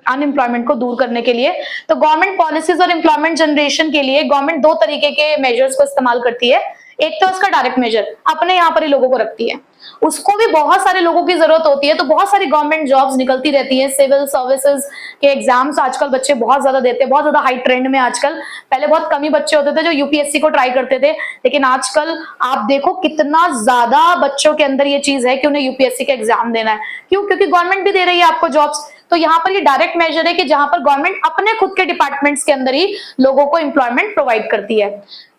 अनएम्प्लॉयमेंट को दूर करने के लिए? तो गवर्नमेंट पॉलिसीज और एम्प्लॉयमेंट जनरेशन के लिए गवर्नमेंट 2 तरीके के मेजर्स को इस्तेमाल करती है। एक तो उसका डायरेक्ट मेजर, अपने यहाँ पर ही लोगों को रखती है, उसको भी बहुत सारे लोगों की जरूरत होती है, तो बहुत सारी गवर्नमेंट जॉब्स निकलती रहती है। सिविल सर्विसेज के एग्जाम्स आजकल बच्चे बहुत ज्यादा देते हैं, बहुत ज्यादा हाई ट्रेंड में आजकल। पहले बहुत कम ही बच्चे होते थे जो यूपीएससी को ट्राई करते थे, लेकिन आजकल आप देखो कितना ज्यादा बच्चों के अंदर ये चीज है कि उन्हें यूपीएससी का एग्जाम देना है। क्यों? क्योंकि गवर्नमेंट भी दे रही है आपको जॉब्स। तो यहाँ पर ये डायरेक्ट मेजर है कि जहां पर गवर्नमेंट अपने खुद के डिपार्टमेंट्स के अंदर ही लोगों को एम्प्लॉयमेंट प्रोवाइड करती है।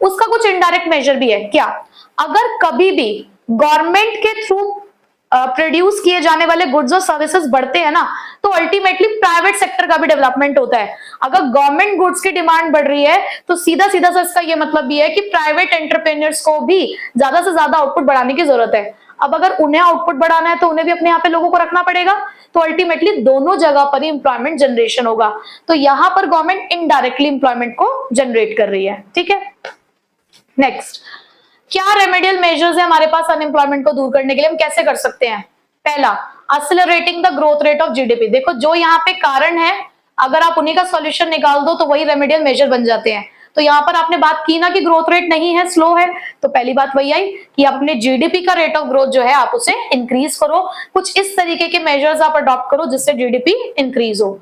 उसका कुछ इनडायरेक्ट मेजर भी है। क्या? अगर कभी भी गवर्नमेंट के थ्रू प्रोड्यूस किए जाने वाले गुड्स और सर्विसेज बढ़ते हैं ना, तो अल्टीमेटली प्राइवेट सेक्टर का भी डेवलपमेंट होता है। अगर गवर्नमेंट गुड्स की डिमांड बढ़ रही है तो सीधा सीधा सा इसका ये मतलब भी है कि प्राइवेट एंटरप्रेन्योर्स को भी ज्यादा से ज्यादा आउटपुट बढ़ाने की जरूरत है। अब अगर उन्हें आउटपुट बढ़ाना है तो उन्हें भी अपने यहाँ पे लोगों को रखना पड़ेगा, तो अल्टीमेटली दोनों जगह पर ही एम्प्लॉयमेंट जनरेशन होगा। तो यहाँ पर गवर्नमेंट इनडायरेक्टली एम्प्लॉयमेंट को जनरेट कर रही है, ठीक है। नेक्स्ट, क्या रेमेडियल मेजर्स है हमारे पास अनएम्प्लॉयमेंट को दूर करने के लिए? हम कैसे कर सकते हैं? पहला, accelerating the growth rate of GDP. देखो जो यहाँ पे कारण है, अगर आप उन्हीं का सॉल्यूशन निकाल दो तो वही रेमेडियल मेजर बन जाते हैं। तो यहाँ पर आपने बात की ना कि ग्रोथ रेट नहीं है, स्लो है, तो पहली बात वही आई कि अपने जीडीपी का रेट ऑफ ग्रोथ जो है आप उसे इंक्रीज करो। कुछ इस तरीके के मेजर्स आप अडॉप्ट करो जिससे जीडीपी इंक्रीज हो।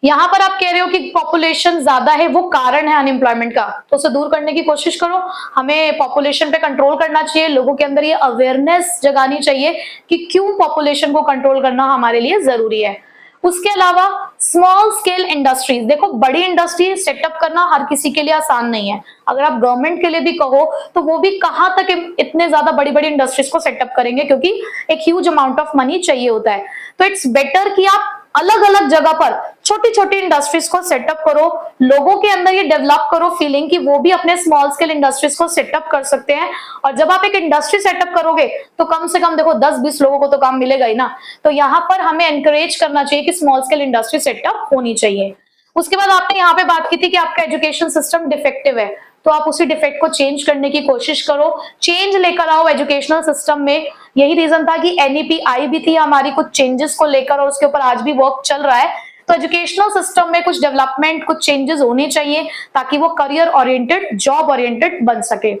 यहाँ पर आप कह रहे हो कि पॉपुलेशन ज्यादा है, वो कारण है अनएम्प्लॉयमेंट का, तो उसे दूर करने की कोशिश करो। हमें पॉपुलेशन पे कंट्रोल करना चाहिए, लोगों के अंदर ये अवेयरनेस जगानी चाहिए कि क्यों पॉपुलेशन को कंट्रोल करना हमारे लिए जरूरी है। उसके अलावा स्मॉल स्केल इंडस्ट्रीज, देखो बड़ी इंडस्ट्री सेटअप करना हर किसी के लिए आसान नहीं है। अगर आप गवर्नमेंट के लिए भी कहो तो वो भी कहां तक इतने ज्यादा बड़ी बड़ी इंडस्ट्रीज को सेटअप करेंगे, क्योंकि एक ह्यूज अमाउंट ऑफ मनी चाहिए होता है। तो इट्स बेटर कि आप अलग अलग जगह पर छोटी छोटी इंडस्ट्रीज को सेटअप करो, लोगों के अंदर ये डेवलप करो फीलिंग कि वो भी अपने स्मॉल स्केल इंडस्ट्रीज को सेटअप कर सकते हैं। और जब आप एक इंडस्ट्री सेटअप करोगे तो कम से कम देखो 10-20 लोगों को तो काम मिलेगा ही ना। तो यहाँ पर हमें एनकरेज करना चाहिए कि स्मॉल स्केल इंडस्ट्री सेटअप होनी चाहिए। उसके बाद आपने यहाँ पे बात की थी कि आपका एजुकेशन सिस्टम डिफेक्टिव है, तो आप उसी डिफेक्ट को चेंज करने की कोशिश करो, चेंज लेकर आओ एजुकेशनल सिस्टम में। यही रीजन था कि एनईपी आई भी थी हमारी कुछ चेंजेस को लेकर, और उसके ऊपर आज भी वर्क चल रहा है। तो एजुकेशनल सिस्टम में कुछ डेवलपमेंट, कुछ चेंजेस होने चाहिए ताकि वो करियर ओरिएंटेड, जॉब ओरिएंटेड बन सके।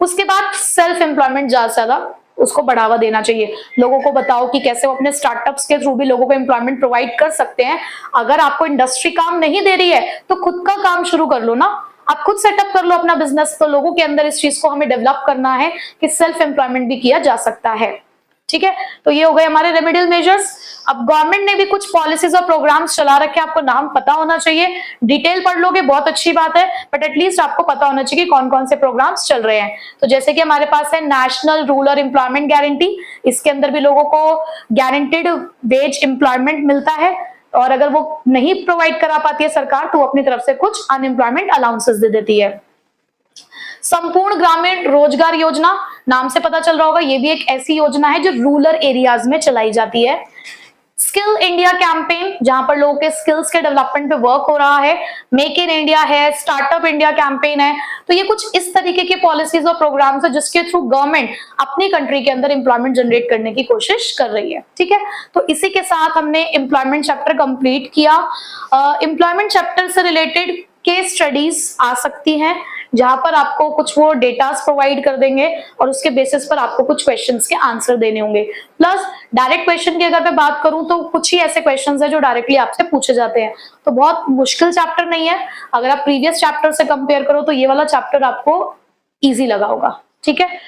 उसके बाद सेल्फ एम्प्लॉयमेंट ज्यादा से ज्यादा उसको बढ़ावा देना चाहिए। लोगों को बताओ कि कैसे वो अपने स्टार्टअप्स के थ्रू भी लोगों को एम्प्लॉयमेंट प्रोवाइड कर सकते हैं। अगर आपको इंडस्ट्री काम नहीं दे रही है तो खुद का काम शुरू कर लो ना, आप खुद सेटअप कर लो अपना बिजनेस। तो लोगों के अंदर इस चीज को हमें डेवलप करना है कि सेल्फ एम्प्लॉयमेंट भी किया जा सकता है। ठीक है, तो ये हो गए हमारे रेमेडियल मेजर्स। अब गवर्नमेंट ने भी कुछ पॉलिसीज और प्रोग्राम्स चला रखे हैं, आपको नाम पता होना चाहिए। डिटेल पढ़ लोगे बहुत अच्छी बात है, बट एटलीस्ट आपको पता होना चाहिए कि कौन कौन से प्रोग्राम्स चल रहे हैं। तो जैसे कि हमारे पास है नेशनल रूरल एम्प्लॉयमेंट गारंटी, इसके अंदर भी लोगों को गारंटेड वेज एम्प्लॉयमेंट मिलता है, और अगर वो नहीं प्रोवाइड करा पाती है सरकार तो अपनी तरफ से कुछ अनएम्प्लॉयमेंट अलाउंसेस दे देती है। संपूर्ण ग्रामीण रोजगार योजना, नाम से पता चल रहा होगा, ये भी एक ऐसी योजना है जो रूरल एरियाज में चलाई जाती है। स्किल इंडिया कैंपेन, जहां पर लोगों के स्किल्स के डेवलपमेंट पे वर्क हो रहा है। मेक इन इंडिया है, स्टार्टअप इंडिया कैंपेन है। तो ये कुछ इस तरीके के पॉलिसीज और प्रोग्राम्स है जिसके थ्रू गवर्नमेंट अपनी कंट्री के अंदर एम्प्लॉयमेंट जनरेट करने की कोशिश कर रही है। ठीक है, तो इसी के साथ हमने एम्प्लॉयमेंट चैप्टर कंप्लीट किया। एम्प्लॉयमेंट चैप्टर से रिलेटेड केस स्टडीज आ सकती हैं जहां पर आपको कुछ वो डेटास प्रोवाइड कर देंगे और उसके बेसिस पर आपको कुछ क्वेश्चंस के आंसर देने होंगे। प्लस डायरेक्ट क्वेश्चन की अगर मैं बात करूं तो कुछ ही ऐसे क्वेश्चंस हैं जो डायरेक्टली आपसे पूछे जाते हैं। तो बहुत मुश्किल चैप्टर नहीं है, अगर आप प्रीवियस चैप्टर से कंपेयर करो तो ये वाला चैप्टर आपको इजी लगा होगा। ठीक है।